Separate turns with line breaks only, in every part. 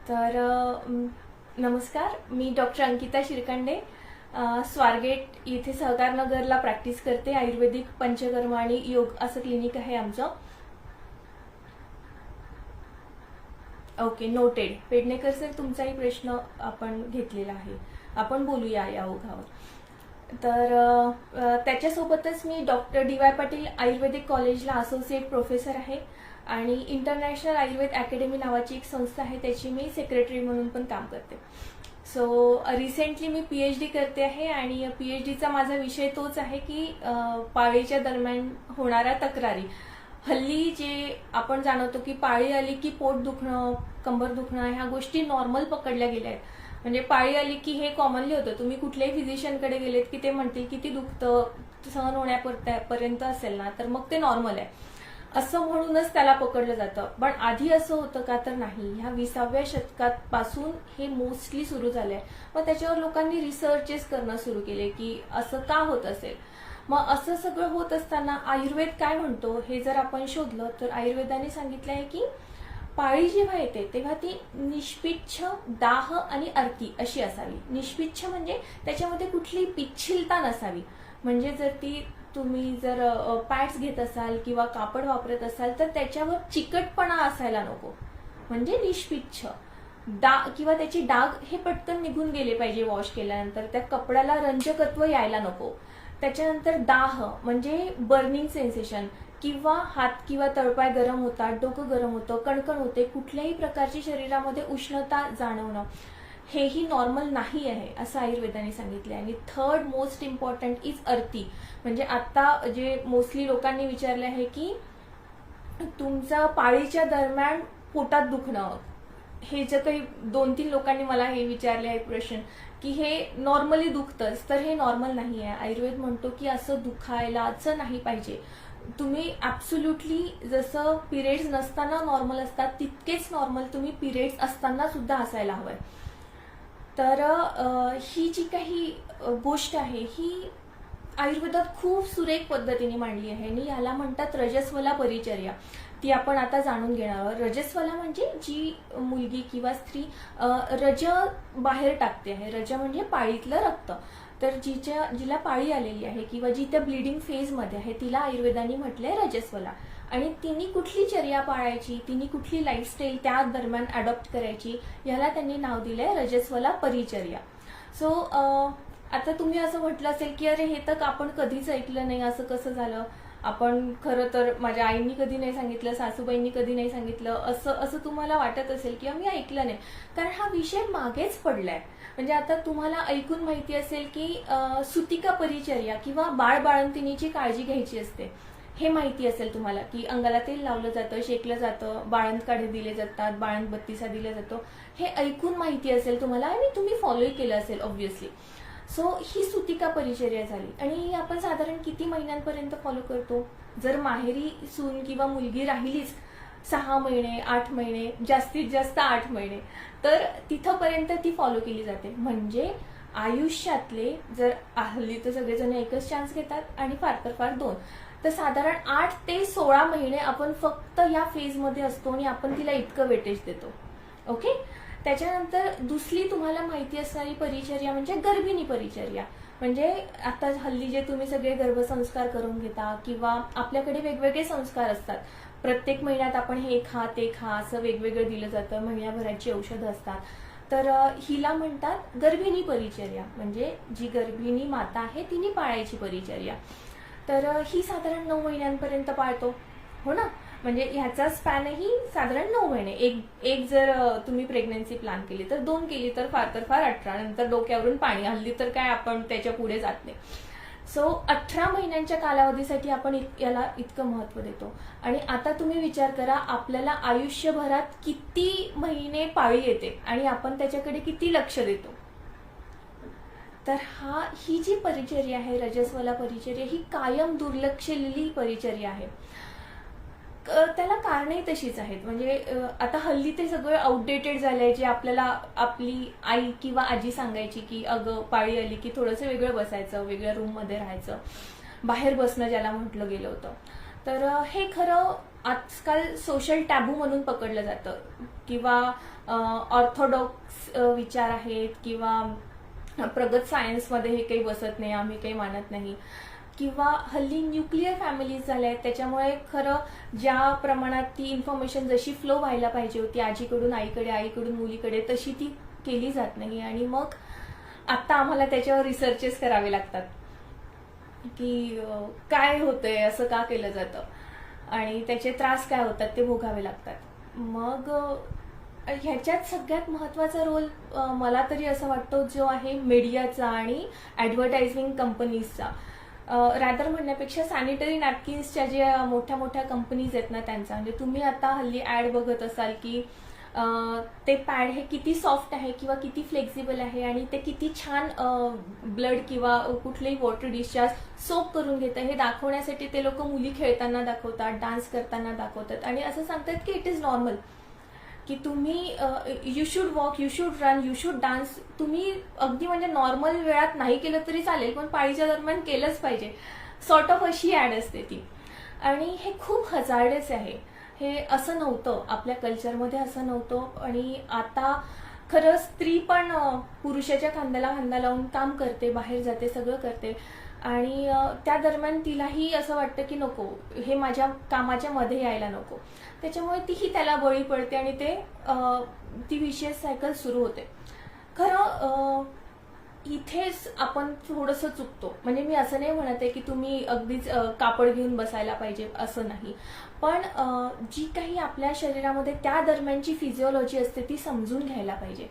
तर नमस्कार, मी डॉक्टर अंकिता शिरकंडे, स्वारगेट येथे सहकारनगरला प्रॅक्टिस करते. आयुर्वेदिक पंचकर्म आणि योग असं क्लिनिक आहे आमचं. Okay, noted. पेडणेकर सर, तुमचाही प्रश्न आपण घेतलेला आहे, आपण बोलूया या ओघावर. तर त्याच्यासोबतच मी डॉक्टर डी.वाय. पाटील आयुर्वेदिक कॉलेजला असोसिएट प्रोफेसर आहे आणि इंटरनॅशनल आयुर्वेद अकॅडमी नावाची एक संस्था आहे, त्याची मी सेक्रेटरी म्हणून पण काम करते. सो रिसेंटली मी PhD करते आहे आणि PhDचा माझा विषय तोच आहे की पाळीच्या दरम्यान होणाऱ्या तक्रारी. हल्ली जे आपण जाणवतो की पाळी आली की पोट दुखणं, कंबर दुखणं ह्या गोष्टी नॉर्मल पकडल्या गेल्या आहेत. म्हणजे पाळी आली की हे कॉमनली होतं. तुम्ही कुठल्याही फिजिशियनकडे गेलेत की ते म्हणतील किती दुखतं, सहन होण्यापर्यंत असेल ना, तर मग ते नॉर्मल आहे असं म्हणूनच त्याला पकडलं जातं. पण आधी असं होतं का? तर नाही. ह्या 20व्या शतकात पासून हे मोस्टली सुरू झालंय. मग त्याच्यावर लोकांनी रिसर्चेस करणं सुरू केले की असं का होत असेल. मग असं सगळं होत असताना आयुर्वेद काय म्हणतो हे जर आपण शोधलं तर आयुर्वेदाने सांगितलं आहे की पाळी जेव्हा येते तेव्हा ती निष्पिच्छ, दाह आणि अर्ती अशी असावी. निष्पिच्छ म्हणजे त्याच्यामध्ये कुठली पिच्छिलता नसावी. म्हणजे जर तुम्ही जर पॅड्स घेत असाल किंवा कापड वापरत असाल तर त्याच्यावर चिकटपणा असायला नको, म्हणजे निष्पिच्छ. किंवा त्याची डाग हे पटकन निघून गेले पाहिजे वॉश केल्यानंतर. त्या कपड्याला रंजकत्व यायला नको. त्याच्यानंतर दाह म्हणजे बर्निंग सेन्सेशन, किंवा हात किंवा तळपाय गरम होतात, डोकं गरम होतं, कणकण होते, कुठल्याही प्रकारची शरीरामध्ये उष्णता जाणवणं, हेही नॉर्मल नाही आहे असं आयुर्वेदाने सांगितलं. आणि थर्ड मोस्ट इम्पॉर्टंट इज अर्ती. म्हणजे आता जे मोस्टली लोकांनी विचारले आहे की तुमचा पाळीच्या दरम्यान पोटात दुखणं, हे जे काही 2-3 लोकांनी मला हे विचारले आहे प्रश्न की हे नॉर्मली दुखतंच, तर हे नॉर्मल नाही आहे. आयुर्वेद म्हणतो की असं दुखायलाच नाही पाहिजे. तुम्ही ऍब्सोल्युटली जसं पिरियड्स नसताना नॉर्मल असतात तितकेच नॉर्मल तुम्ही पिरियड्स असताना सुद्धा असायला हवंय. तर ही जी काही गोष्ट आहे ही आयुर्वेदात खूप सुरेख पद्धतीने मांडली आहे आणि याला म्हणतात रजस्वला परिचर्या. ती आपण आता जाणून घेणार आहोत. रजस्वला म्हणजे जी मुलगी किंवा स्त्री रज बाहेर टाकते आहे. रज म्हणजे पाळीतलं रक्त. तर जिला पाळी आलेली आहे किंवा जी त्या ब्लिडिंग फेज मध्ये आहे तिला आयुर्वेदाने म्हटलंय रजस्वला. आणि तिने कुठली चर्या पाळायची, तिने कुठली लाईफस्टाईल त्या दरम्यान अडॉप्ट करायची, याला त्यांनी नाव दिलंय रजस्वला परिचर्या. सो आता तुम्ही असं म्हटलं असेल की अरे हे तर आपण कधीच ऐकलं नाही, असं कसं झालं. आपण खरं तर माझ्या आईंनी कधी नाही सांगितलं, सासूबाईंनी कधी नाही सांगितलं, असं तुम्हाला वाटत असेल की आम्ही ऐकलं नाही. कारण हा विषय मागेच पडलाय. म्हणजे आता तुम्हाला ऐकून माहिती असेल की सुतिका परिचर्या किंवा बाळबाळंतिणीची काळजी घ्यायची असते, हे माहिती असेल तुम्हाला की अंगाला तेल लावलं जातं, शेकलं जातं, बाळंत काढे दिले जातात, बाळंत बत्तीसा दिला जातो, हे ऐकून माहिती असेल तुम्हाला आणि तुम्ही फॉलोही केलं असेल ऑब्व्हियसली. सो ही सुतिका परिचर्या झाली. आणि आपण साधारण किती महिन्यांपर्यंत फॉलो करतो? जर माहेरी सून किंवा मुलगी राहिलीच 6 महिने, 8 महिने, जास्तीत जास्त 8 महिने, तर तिथपर्यंत ती फॉलो केली जाते. म्हणजे आयुष्यातले जर हल्ली तर सगळेजण एकच चान्स घेतात आणि फार तर फार 2, तर साधारण 8 ते 16 महिने आपण फक्त या फेजमध्ये असतो आणि आपण तिला इतकं वेटेज देतो. ओके. त्याच्यानंतर दुसरी तुम्हाला माहिती असणारी परिचर्या म्हणजे गर्भिणी परिचर्या. म्हणजे आता हल्ली जे तुम्ही सगळे गर्भसंस्कार करून घेता किंवा आपल्याकडे वेगवेगळे संस्कार असतात, प्रत्येक महिन्यात आपण हे खा ते खा असं वेगवेगळं दिलं जातं, महिन्याभराची औषधं असतात. तर हिला म्हणतात गर्भिणी परिचर्या. म्हणजे जी गर्भिणी माता आहे तिने पाळायची परिचर्या. तर ही साधारण 9 महिन्यांपर्यंत पाळतो, हो ना. म्हणजे ह्याचा स्पॅनही साधारण 9 महिने. एक जर तुम्ही प्रेग्नन्सी प्लॅन केली तर 2 केली तर फार 18, नंतर डोक्यावरून पाणी. हल्ली तर काय आपण त्याच्या पुढे जात नाही. सो 18 महिन्यांच्या कालावधीसाठी आपण याला इतकं महत्व देतो. आणि आता तुम्ही विचार करा, आपल्याला आयुष्यभरात किती महिने पाळी येते आणि आपण त्याच्याकडे किती लक्ष देतो. तर ही जी परिचर्या आहे रजस्वला परिचर्या, ही कायम दुर्लक्षलेली परिचर्या आहे. त्याला कारणही तशीच आहेत. म्हणजे आता हल्ली ते सगळं आउटडेटेड झालंय. जे आपल्याला आपली आई किंवा आजी सांगायची की अगं पाळी आली की थोडंसं वेगळं बसायचं, वेगळ्या रूम मध्ये राहायचं, बाहेर बसणं ज्याला म्हटलं गेलं होतं. तर हे खरं आजकाल सोशल टॅबू म्हणून पकडलं जातं, किंवा ऑर्थोडॉक्स विचार आहेत, किंवा प्रगत सायन्समध्ये हे काही बसत नाही, आम्ही काही मानत नाही, किंवा हल्ली न्यूक्लिअर फॅमिलीज झाल्या आहेत, त्याच्यामुळे खरं ज्या प्रमाणात ती इन्फॉर्मेशन जशी फ्लो व्हायला पाहिजे होती आजीकडून आईकडे, आईकडून मुलीकडे, तशी ती केली जात नाही. आणि मग आता आम्हाला त्याच्यावर रिसर्चेस करावे लागतात की काय होतंय, असं का केलं जातं आणि त्याचे त्रास काय होतात ते भोगावे लागतात. मग ह्याच्यात सगळ्यात महत्त्वाचा रोल मला तरी असं वाटतो जो आहे मीडियाचा आणि ॲडव्हर्टायझिंग कंपनीजचा. रॅदर म्हणण्यापेक्षा सॅनिटरी नॅपकिन्सच्या ज्या मोठ्या मोठ्या कंपनीज आहेत ना त्यांचा, म्हणजे तुम्ही आता हल्ली ॲड बघत असाल की ते पॅड हे किती सॉफ्ट आहे किंवा किती फ्लेक्झिबल आहे आणि ते किती छान ब्लड किंवा कुठलेही वॉटर डिस्चार्ज सोप करून घेतं हे दाखवण्यासाठी ते लोक मुली खेळताना दाखवतात, डान्स करताना दाखवतात आणि असं सांगतात की इट इज नॉर्मल, की तुम्ही you should walk, you should run, you should dance. तुम्ही अगदी म्हणजे नॉर्मल वेळात नाही केलं तरी चालेल, पण पाळीच्या दरम्यान केलंच पाहिजे, सॉर्ट ऑफ अशी ॲड असते ती. आणि हे खूप हजार्डस आहे. हे असं नव्हतं आपल्या कल्चरमध्ये, असं नव्हतं. आणि आता खरं स्त्री पण पुरुषाच्या खांद्याला खांदा लावून काम करते, बाहेर जाते, सगळं करते आणि त्या दरम्यान तिलाही असं वाटतं की नको, हे माझ्या कामाच्या मध्ये यायला नको. त्याच्यामुळे तीही त्याला बळी पडते आणि ते ती विशेष सायकल सुरू होते. खरं इथेच आपण थोडंसं चुकतो. म्हणजे मी असं नाही म्हणत आहे की तुम्ही अगदीच कापड घेऊन बसायला पाहिजे, असं नाही, पण जी काही आपल्या शरीरामध्ये त्या दरम्यानची फिजिओलॉजी असते ती समजून घ्यायला पाहिजे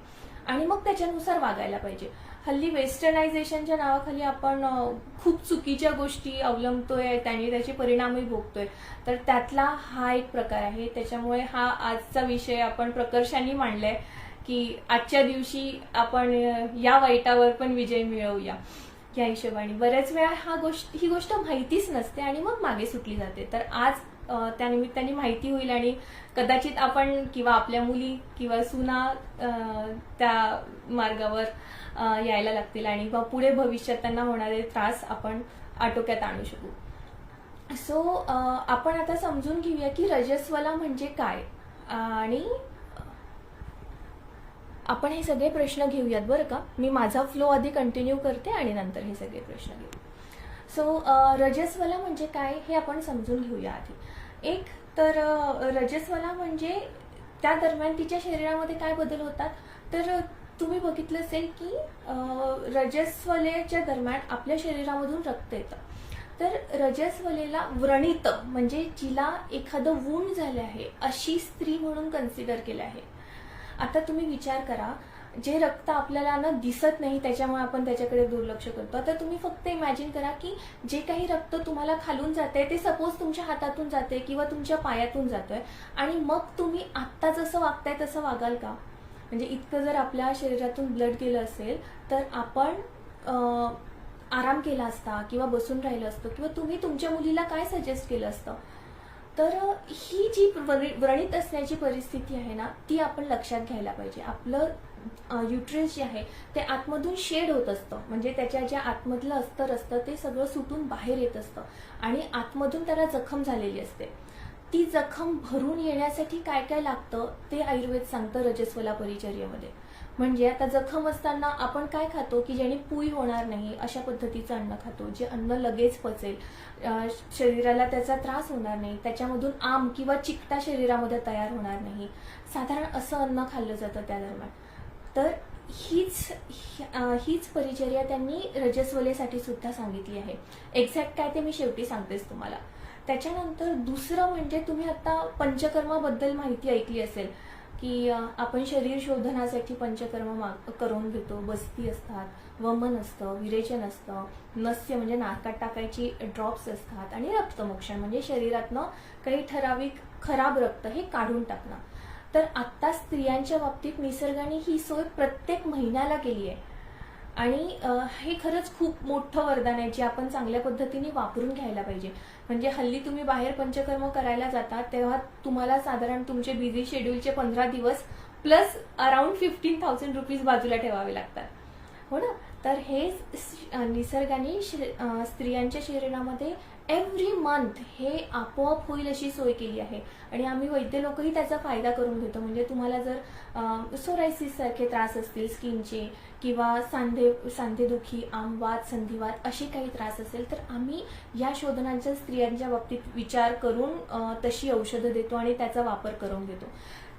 आणि मग त्याच्यानुसार वागायला पाहिजे. हल्ली वेस्टर्नायझेशनच्या नावाखाली आपण खूप चुकीच्या गोष्टी अवलंबतोय, त्याने त्याचे परिणामही भोगतोय. तर त्यातला हा एक प्रकार आहे. त्याच्यामुळे हा आजचा विषय आपण प्रकर्षाने मांडलाय की आजच्या दिवशी आपण या वाईटावर पण विजय मिळवूया या हिशोबाने. बऱ्याच वेळा ही गोष्ट माहितीच नसते आणि मग मागे सुटली जाते. तर आज त्यानिमित्ताने माहिती होईल आणि कदाचित आपण किंवा आपल्या मुली किंवा सुना त्या मार्गावर यायला लागतील आणि मग पुढे भविष्यात त्यांना होणारे त्रास आपण आटोक्यात आणू शकू. सो आपण आता समजून घेऊया की रजस्वला म्हणजे काय, आणि आपण हे सगळे प्रश्न घेऊयात बरं का. मी माझा फ्लो आधी कंटिन्यू करते आणि नंतर हे सगळे प्रश्न घेऊ. सो रजस्वला म्हणजे काय हे आपण समजून घेऊया आधी. एक तर रजस्वला म्हणजे त्या दरम्यान तिच्या शरीरामध्ये काय बदल होतात. तर तुम्ही बघितलं असेल की रजस्वलेच्या दरम्यान आपल्या शरीरामधून रक्त येतं. तर रजस्वलेला व्रणित म्हणजे जिला एखादं वूंड झाले आहे अशी स्त्री म्हणून कन्सिडर केलं आहे. आता तुम्ही विचार करा, जे रक्त आपल्याला न दिसत नाही त्याच्यामुळे आपण त्याच्याकडे दुर्लक्ष करतो. आता तुम्ही फक्त इमॅजिन करा की जे काही रक्त तुम्हाला खालून जाते ते सपोज तुमच्या हातातून जाते किंवा तुमच्या पायातून जातोय आणि मग तुम्ही आत्ता जसं वागताय तसं वागाल का. म्हणजे इतकं जर आपल्या शरीरातून ब्लड गेलं असेल तर आपण आराम केला असता किंवा बसून राहिलं असतं किंवा तुम्ही तुमच्या मुलीला काय सजेस्ट केलं असतं. तर ही जी व्रणित असण्याची परिस्थिती आहे ना ती आपण लक्षात घ्यायला पाहिजे. आपलं युट्रस जे आहे ते आतमधून शेड होत असतं, म्हणजे त्याच्या ज्या आतमधलं अस्तर असतं ते सगळं सुटून बाहेर येत असतं आणि आतमधून त्याला जखम झालेली असते. ती जखम भरून येण्यासाठी काय काय लागतं ते आयुर्वेद सांगतं रजस्वला परिचर्येमध्ये. म्हणजे आता जखम असताना आपण काय खातो की ज्याने पुई होणार नाही अशा पद्धतीचं अन्न खातो, जे अन्न लगेच पचेल, शरीराला त्याचा त्रास होणार नाही, त्याच्यामधून आम किंवा चिकटा शरीरामध्ये तयार होणार नाही, साधारण असं अन्न खाल्लं जातं त्या दरम्यान. तर हीच परिचर्या त्यांनी रजस्वलेसाठी सुद्धा सांगितली आहे. एक्झॅक्ट काय ते मी शेवटी सांगतेच तुम्हाला. त्याच्यानंतर दुसरं म्हणजे तुम्ही आता पंचकर्माबद्दल माहिती ऐकली असेल की आपण शरीर शोधनासाठी पंचकर्म करून घेतो. बस्ती असतात, वमन असतं, विरेचन असतं, नस्य म्हणजे नाकात टाकायची ड्रॉप्स असतात आणि रक्तमोक्षण म्हणजे शरीरातनं काही ठराविक खराब रक्त हे काढून टाकणं. तर आत्ता स्त्रियांच्या बाबतीत निसर्गाने ही सोय प्रत्येक महिन्याला केली आहे आणि हे खरंच खूप मोठं वरदान आहे जे आपण चांगल्या पद्धतीने वापरून घ्यायला पाहिजे. म्हणजे हल्ली तुम्ही बाहेर पंचकर्म करायला जातात तेव्हा तुम्हाला साधारण तुमचे बिझी शेड्यूलचे 15 दिवस प्लस अराउंड 15,000 रुपीज बाजूला ठेवावे लागतात, हो ना. तर हे निसर्गाने स्त्रियांच्या शरीरामध्ये एव्हरी मंथ हे आपोआप होईल अशी सोय केली आहे. आणि आम्ही वैद्य लोकही त्याचा फायदा करून घेतो. म्हणजे तुम्हाला जर सोरायसिस सारखे त्रास असतील स्किनचे, किंवा सांधेदुखी, आमवात, संधिवात असे काही त्रास असेल, तर आम्ही या शोधनांच्या स्त्रियांच्या बाबतीत विचार करून तशी औषधं देतो आणि त्याचा वापर करून घेतो.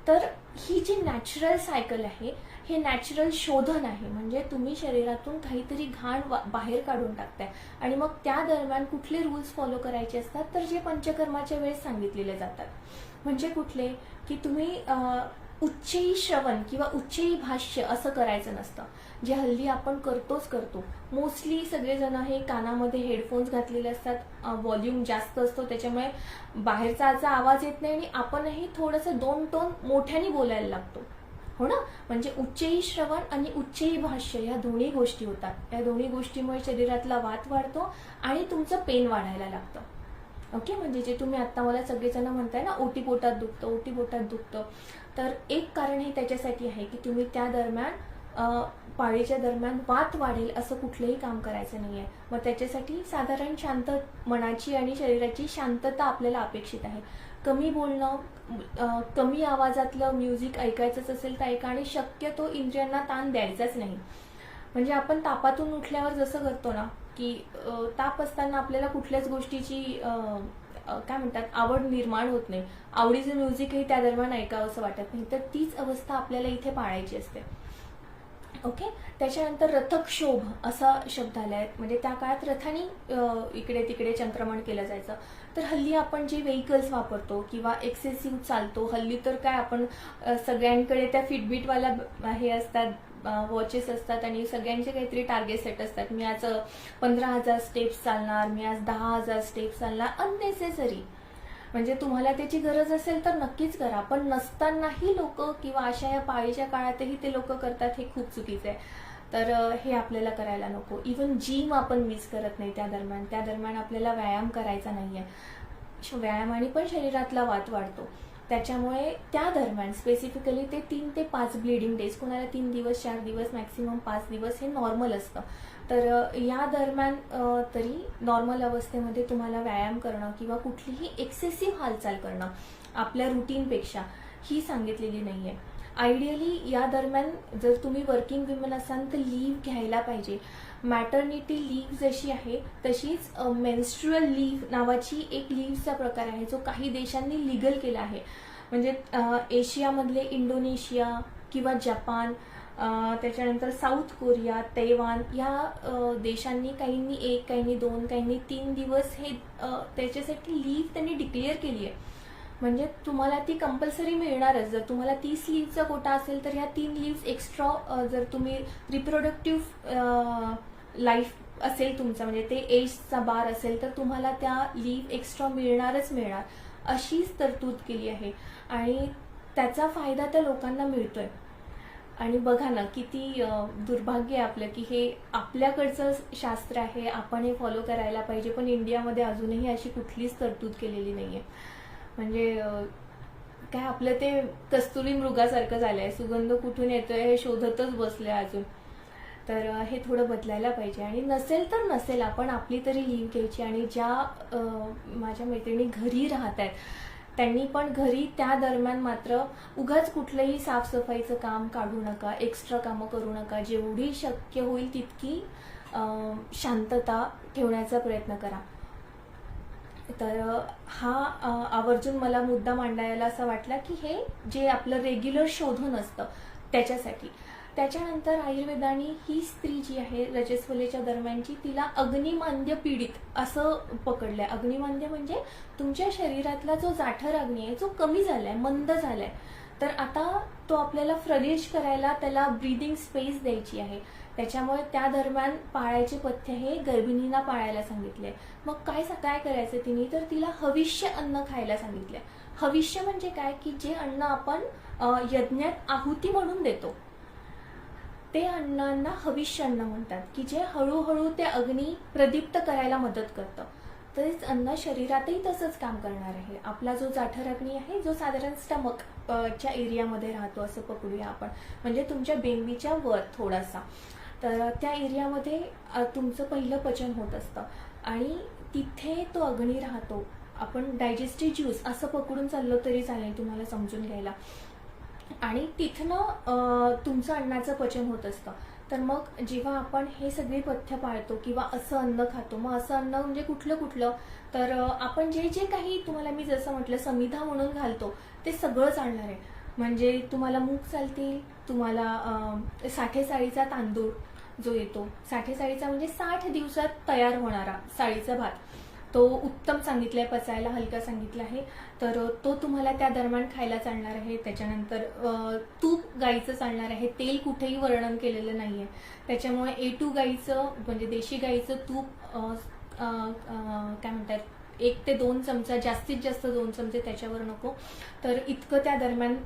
तर ही जी नॅचरल सायकल आहे, हे नॅचरल शोधन आहे. म्हणजे तुम्ही शरीरातून काहीतरी घाण बाहेर काढून टाकताय आणि मग त्या दरम्यान कुठले रूल्स फॉलो करायचे असतात, तर जे पंचकर्माच्या वेळेस सांगितलेले जातात. म्हणजे कुठले, की तुम्ही उच्चई श्रवण किंवा उच्चई भाष्य असं करायचं नसतं, जे हल्ली आपण करतो. मोस्टली सगळेजण हे कानामध्ये हेडफोन्स घातलेले असतात, व्हॉल्यूम जास्त असतो, त्याच्यामुळे बाहेरचा आवाज येत नाही आणि आपणही थोडंसं 2 टोन मोठ्याने बोलायला लागतो, हो ना. म्हणजे उच्चई श्रवण आणि उच्चई भाष्य या दोन्ही गोष्टी होतात. या दोन्ही गोष्टीमुळे शरीरातला वात वाढतो आणि तुमचं पेन वाढायला लागतं. ओके. म्हणजे जे तुम्ही आता मला सगळेजण म्हणताय ना, ओटीपोटात दुखतं, तर एक कारण हे त्याच्यासाठी आहे की तुम्ही त्या दरम्यान पाळीच्या दरम्यान वात वाढेल असं कुठलंही काम करायचं नाहीये. मग त्याच्यासाठी साधारण शांत मनाची आणि शरीराची शांतता आपल्याला अपेक्षित आहे. कमी बोलणं, कमी आवाजातलं म्युझिक ऐकायचंच असेल तर ऐका, आणि शक्यतो इंद्रियांना ताण द्यायचाच नाही. म्हणजे आपण तापातून उठल्यावर जसं करतो ना, की ताप असताना आपल्याला कुठल्याच गोष्टीची काय म्हणतात आवड निर्माण होत नाही, आवडीचं म्युझिकही त्या दरम्यान ऐकावं असं वाटत नाही, तर तीच अवस्था आपल्याला इथे पाळायची असते. ओके. त्याच्यानंतर रथक्षोभ असा शब्द आलाय. म्हणजे त्या काळात रथानी इकडे तिकडे चंक्रमण केलं जायचं. तर हल्ली आपण जे व्हेकल्स वापरतो किंवा एक्सेसिव्ह चालतो, हल्ली तर काय आपण सगळ्यांकडे त्या फिटबीटवाल्या हे असतात, वॉचेस असतात आणि सगळ्यांचे काहीतरी टार्गेट सेट असतात. मी आज 15,000 स्टेप्स चालणार, मी आज 10,000 स्टेप्स चालणार. अननेसेसरी. म्हणजे तुम्हाला त्याची गरज असेल तर नक्कीच करा, पण नसतानाही लोक किंवा अशा या पाळीच्या काळातही ते लोक करतात, हे खूप चुकीचं आहे. तर हे आपल्याला करायला नको. इवन जिम आपण मिस करत नाही त्या दरम्यान आपल्याला व्यायाम करायचा नाहीये. व्यायामाने पण शरीरातला वात वाढतो. त्याच्यामुळे त्या दरम्यान स्पेसिफिकली ते 3 ते 5 ब्लिडिंग डेज, कोणाला 3 दिवस, 4 दिवस, मॅक्सिमम 5 दिवस हे नॉर्मल असतं. तर या दरम्यान तरी नॉर्मल अवस्थेमध्ये तुम्हाला व्यायाम करणं किंवा कुठलीही एक्सेसिव्ह हालचाल करणं आपल्या रुटीनपेक्षा ही सांगितलेली नाहीये. आयडियली या दरम्यान जर तुम्ही वर्किंग विमेन असाल तर लीव्ह घ्यायला पाहिजे. मॅटर्निटी लीव्ह जशी आहे तशीच मेन्स्ट्रुअल लीव्ह नावाची एक लीव्हचा प्रकार आहे, जो काही देशांनी लिगल केला आहे. म्हणजे एशियामधले इंडोनेशिया किंवा जपान, त्याच्यानंतर साऊथ कोरिया, तैवान या देशांनी काहींनी 1, काहींनी 2, काहींनी 3 दिवस हे त्याच्यासाठी लीव्ह त्यांनी डिक्लेअर केली आहे. म्हणजे तुम्हाला ती कंपल्सरी मिळणारच. जर तुम्हाला 30 लीव्हचा कोटा असेल तर ह्या 3 लीव्ह एक्स्ट्रा, जर तुम्ही रिप्रोडक्टिव्ह लाईफ असेल तुमचा, म्हणजे ते एजचा बार असेल, तर तुम्हाला त्या लीव्ह एक्स्ट्रा मिळणारच मिळणार, अशीच तरतूद केली आहे. आणि त्याचा फायदा त्या लोकांना मिळतोय. आणि बघा ना, किती दुर्भाग्य आहे आपलं की हे आपल्याकडचं शास्त्र आहे, आपण हे फॉलो करायला पाहिजे, पण इंडियामध्ये अजूनही अशी कुठलीच तरतूद केलेली नाहीये. म्हणजे काय आपलं ते कस्तुरी मृगासारखं झालंय, सुगंध कुठून येतोय हे शोधतच बसले अजून. तर हे थोडं बदलायला पाहिजे. आणि नसेल तर नसेल, आपण आपली तरी लीव्ह घ्यायची. आणि ज्या माझ्या मैत्रिणी घरी राहत आहेत त्यांनी पण घरी त्या दरम्यान मात्र उगाच कुठलंही साफसफाईचं काम काढू नका, एक्स्ट्रा कामं करू नका. जेवढी शक्य होईल तितकी शांतता ठेवण्याचा प्रयत्न करा. तर हा आवर्जून मला मुद्दा मांडायला असा वाटला की हे जे आपलं रेग्युलर शोधून असतं त्याच्यासाठी. त्याच्यानंतर आयुर्वेदाने ही स्त्री जी आहे रजस्वलेच्या दरम्यानची, तिला अग्निमांद्य पीडित असं पकडलंय. अग्निमांद्य म्हणजे तुमच्या शरीरातला जो जाठर अग्नी आहे जो कमी झालाय, मंद झालाय, तर आता तो आपल्याला प्रवेश करायला त्याला ब्रीदिंग स्पेस द्यायची आहे. त्याच्यामुळे त्या दरम्यान पाळायचे पथ्य हे गर्भिणींना पाळायला सांगितले. मग काय करायचं तिने, तर तिला हविष्य अन्न खायला सांगितलंय. हविष्य म्हणजे काय, की जे अन्न आपण यज्ञात आहुती म्हणून देतो ते अन्नांना हविष्य अन्न म्हणतात, की जे हळूहळू ते अग्नी प्रदीप्त करायला मदत करतं. तरीच अन्न शरीरातही तसंच काम करणार आहे. आपला जो जाठर अग्नी आहे, जो साधारण स्टमक च्या एरियामध्ये राहतो असं पकडूया आपण, म्हणजे तुमच्या बेंबीच्या वर थोडासा, तर त्या एरियामध्ये तुमचं पहिलं पचन होत असतं. आणि तिथे तो अग्नी राहतो. आपण डायजेस्टिव्ह ज्यूस असं पकडून चाललो तरी चालेल तुम्हाला समजून घ्यायला. आणि तिथनं तुमचं अन्नाचं पचन होत असतं. तर मग जेव्हा आपण हे सगळी पथ्य पाळतो किंवा असं अन्न खातो, मग असं अन्न म्हणजे कुठलं तर आपण जे जे काही तुम्हाला मी जसं म्हटलं समिधा म्हणून घालतो ते सगळं चालणार आहे. म्हणजे तुम्हाला मूग चालतील, तुम्हाला साठे साळीचा तांदूळ जो येतो, साठे साळीचा म्हणजे 60 दिवसात तयार होणारा साळीचा भात, तो उत्तम सांगितलाय, पचायला हलका सांगितला आहे. तर तो तुम्हाला त्या दरम्यान खायला चालणार आहे. त्याच्यानंतर तूप गाईचं चालणार आहे. तेल कुठेही वर्णन केलेलं नाहीये. त्याच्यामुळे A2 गाईचं म्हणजे देशी गाईचं तूप काय म्हणतात 1 ते 2 चमचा, जास्तीत जास्त 2 चमचे, त्याच्यावर नको. तर इतकं त्या दरम्यान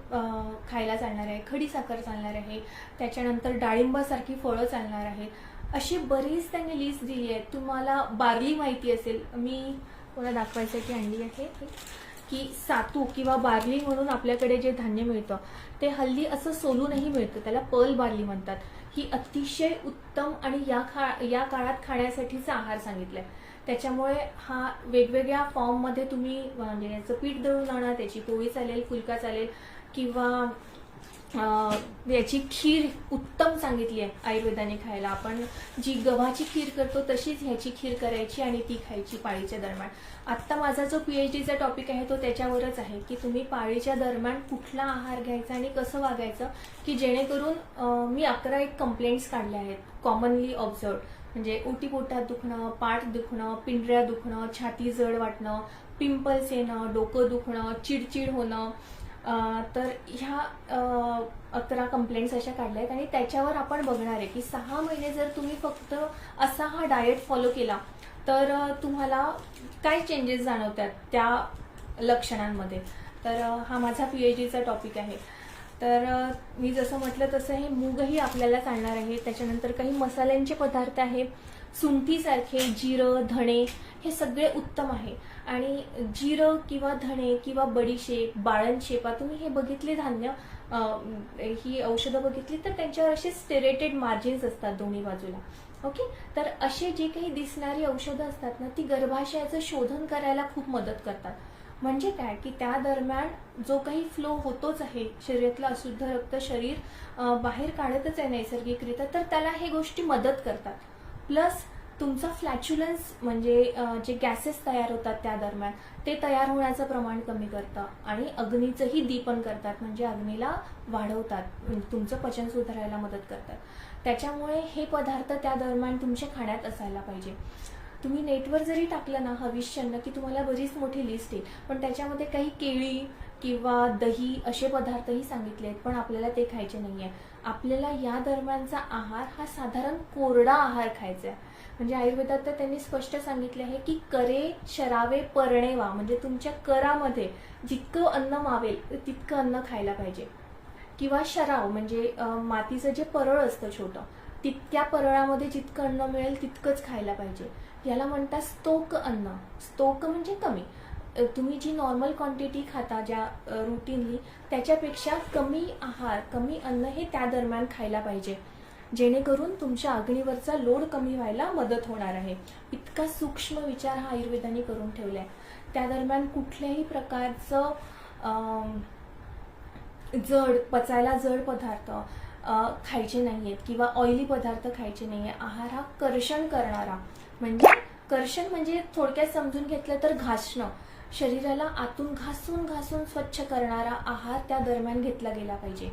खायला चालणार आहे. खडी साखर चालणार आहे. त्याच्यानंतर डाळिंबासारखी फळं चालणार आहेत. अशी बरीच त्यांनी लिस्ट दिली आहे. तुम्हाला बार्ली माहिती असेल, मी कोणा दाखवायसाठी आणली आहे की सातू किंवा बार्ली म्हणून आपल्याकडे जे धान्य मिळतं ते हल्ली असं सोलूनही मिळतं, त्याला पर्ल बार्ली म्हणतात. ही अतिशय उत्तम आणि या काळात खाण्यासाठीचा आहार सांगितलाय. त्याच्यामुळे हा वेगवेगळ्या फॉर्ममध्ये तुम्ही म्हणजे याचं पीठ दळून आणा, त्याची पोळी चालेल, फुलका चालेल, किंवा याची खीर उत्तम सांगितली आहे आयुर्वेदाने खायला. आपण जी गव्हाची खीर करतो तशीच ह्याची खीर करायची आणि ती खायची पाळीच्या दरम्यान. आत्ता माझा जो PhDचा टॉपिक आहे तो त्याच्यावरच आहे की तुम्ही पाळीच्या दरम्यान कुठला आहार घ्यायचा आणि कसं वागायचं, की जेणेकरून मी 11 कंप्लेंट्स काढल्या आहेत कॉमनली ऑब्झर्व. म्हणजे ओटीपोटात दुखणं, पाठ दुखणं, पिंढऱ्या दुखणं, छाती जड वाटणं, पिंपल्स येणं, डोकं दुखणं, चिडचिड होणं. तर ह्या 11 कंप्लेंट्स अशा काढल्या आहेत. आणि त्याच्यावर आपण बघणार आहे की 6 महिने जर तुम्ही फक्त असा हा डाएट फॉलो केला तर तुम्हाला काय चेंजेस जाणवतात त्या लक्षणांमध्ये. तर हा माझा PhDचा टॉपिक आहे. तर मी जसं म्हटलं तसं हे मूगही आपल्याला चालणार आहे. त्याच्यानंतर काही मसाल्यांचे पदार्थ आहे, सुंठीसारखे, जिरं, धणे, हे सगळे उत्तम आहे. आणि जिरं किंवा धणे किंवा बडीशेप, बाळणशेपा, तुम्ही हे बघितले धान्य, ही औषधं बघितली तर त्यांच्यावर असे स्टेरेटेड मार्जिन्स असतात दोन्ही बाजूला. ओके. तर असे जे काही दिसणारी औषधं असतात ना, ती गर्भाशयाचं शोधन करायला खूप मदत करतात. म्हणजे काय की त्या दरम्यान जो काही फ्लो होतोच आहे, शरीरातलं अशुद्ध रक्त शरीर बाहेर काढतच आहे नैसर्गिकरित्या, तर त्याला हे गोष्टी मदत करतात. प्लस तुमचा फ्लॅच्युलन्स म्हणजे जे गॅसेस तयार होतात त्या दरम्यान ते तयार होण्याचं प्रमाण कमी करतं. आणि अग्नीचंही दीपन करतात, म्हणजे अग्नीला वाढवतात, तुमचं पचन सुधारायला मदत करतात. त्याच्यामुळे हे पदार्थ त्या दरम्यान तुमच्या खाण्यात असायला पाहिजे. तुम्ही नेटवर जरी टाकलं ना हविष्यन्न की तुम्हाला बरीच मोठी लिस्ट येईल, पण त्याच्यामध्ये काही केळी किंवा दही असे पदार्थही सांगितले आहेत, पण आपल्याला ते खायचे नाहीये. आपल्याला या दरम्यानचा आहार हा साधारण कोरडा आहार खायचा आहे. म्हणजे आयुर्वेदात तर त्यांनी स्पष्ट सांगितले आहे की करे शरावे पर्णेवा, म्हणजे तुमच्या करामध्ये जितकं अन्न मावेल तितकं अन्न खायला पाहिजे. किंवा शराव म्हणजे मातीचं जे परळ असतं छोटं, तितक्या परळामध्ये जितकं अन्न मिळेल तितकंच खायला पाहिजे. याला म्हणतात स्तोक अन्न. स्तोक म्हणजे कमी. तुम्ही जी नॉर्मल क्वांटिटी खाता ज्या रुटीनली, त्याच्यापेक्षा कमी आहार, कमी अन्न हे त्या दरम्यान खायला पाहिजे, जेणेकरून तुमच्या अग्नीवरचा लोड कमी व्हायला मदत होणार आहे. इतका सूक्ष्म विचार हा आयुर्वेदाने करून ठेवलाय. त्या दरम्यान कुठल्याही प्रकारचं पचायला जड पदार्थ खायचे नाहीयेत किंवा ऑइली पदार्थ खायचे नाहीये. आहार हा कर्षण करणारा, म्हणजे कर्षण म्हणजे थोडक्यात समजून घेतलं तर घासणं, शरीराला आतून घासून घासून स्वच्छ करणारा आहार त्या दरम्यान घेतला गेला पाहिजे.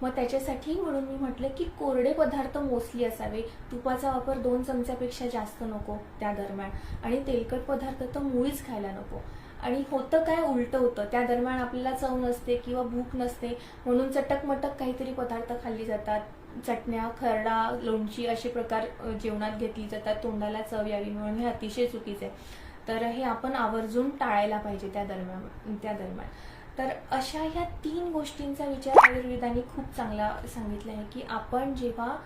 मग त्याच्यासाठी म्हणून मी म्हटलं की कोरडे पदार्थ मोस्टली असावे. तुपाचा वापर 2 चमच्यापेक्षा जास्त नको त्या दरम्यान. आणि तेलकट पदार्थ तर मुळीच खायला नको. आणि होतं काय, उलटं होतं. त्या दरम्यान आपल्याला चव नसते किंवा भूक नसते म्हणून चटकमटक काहीतरी पदार्थ खाल्ली जातात. चटण्या, खरडा, लोणची असे प्रकार जेवणात घेतली जातात तोंडाला चव यावी म्हणून. हे अतिशय चुकीचं आहे. तर हे आपण आवर्जून टाळायला पाहिजे त्या दरम्यान. तर अशा ह्या 3 गोष्टींचा विचार आयुर्वेदाने खूप चांगला सांगितला आहे की आपण जेव्हा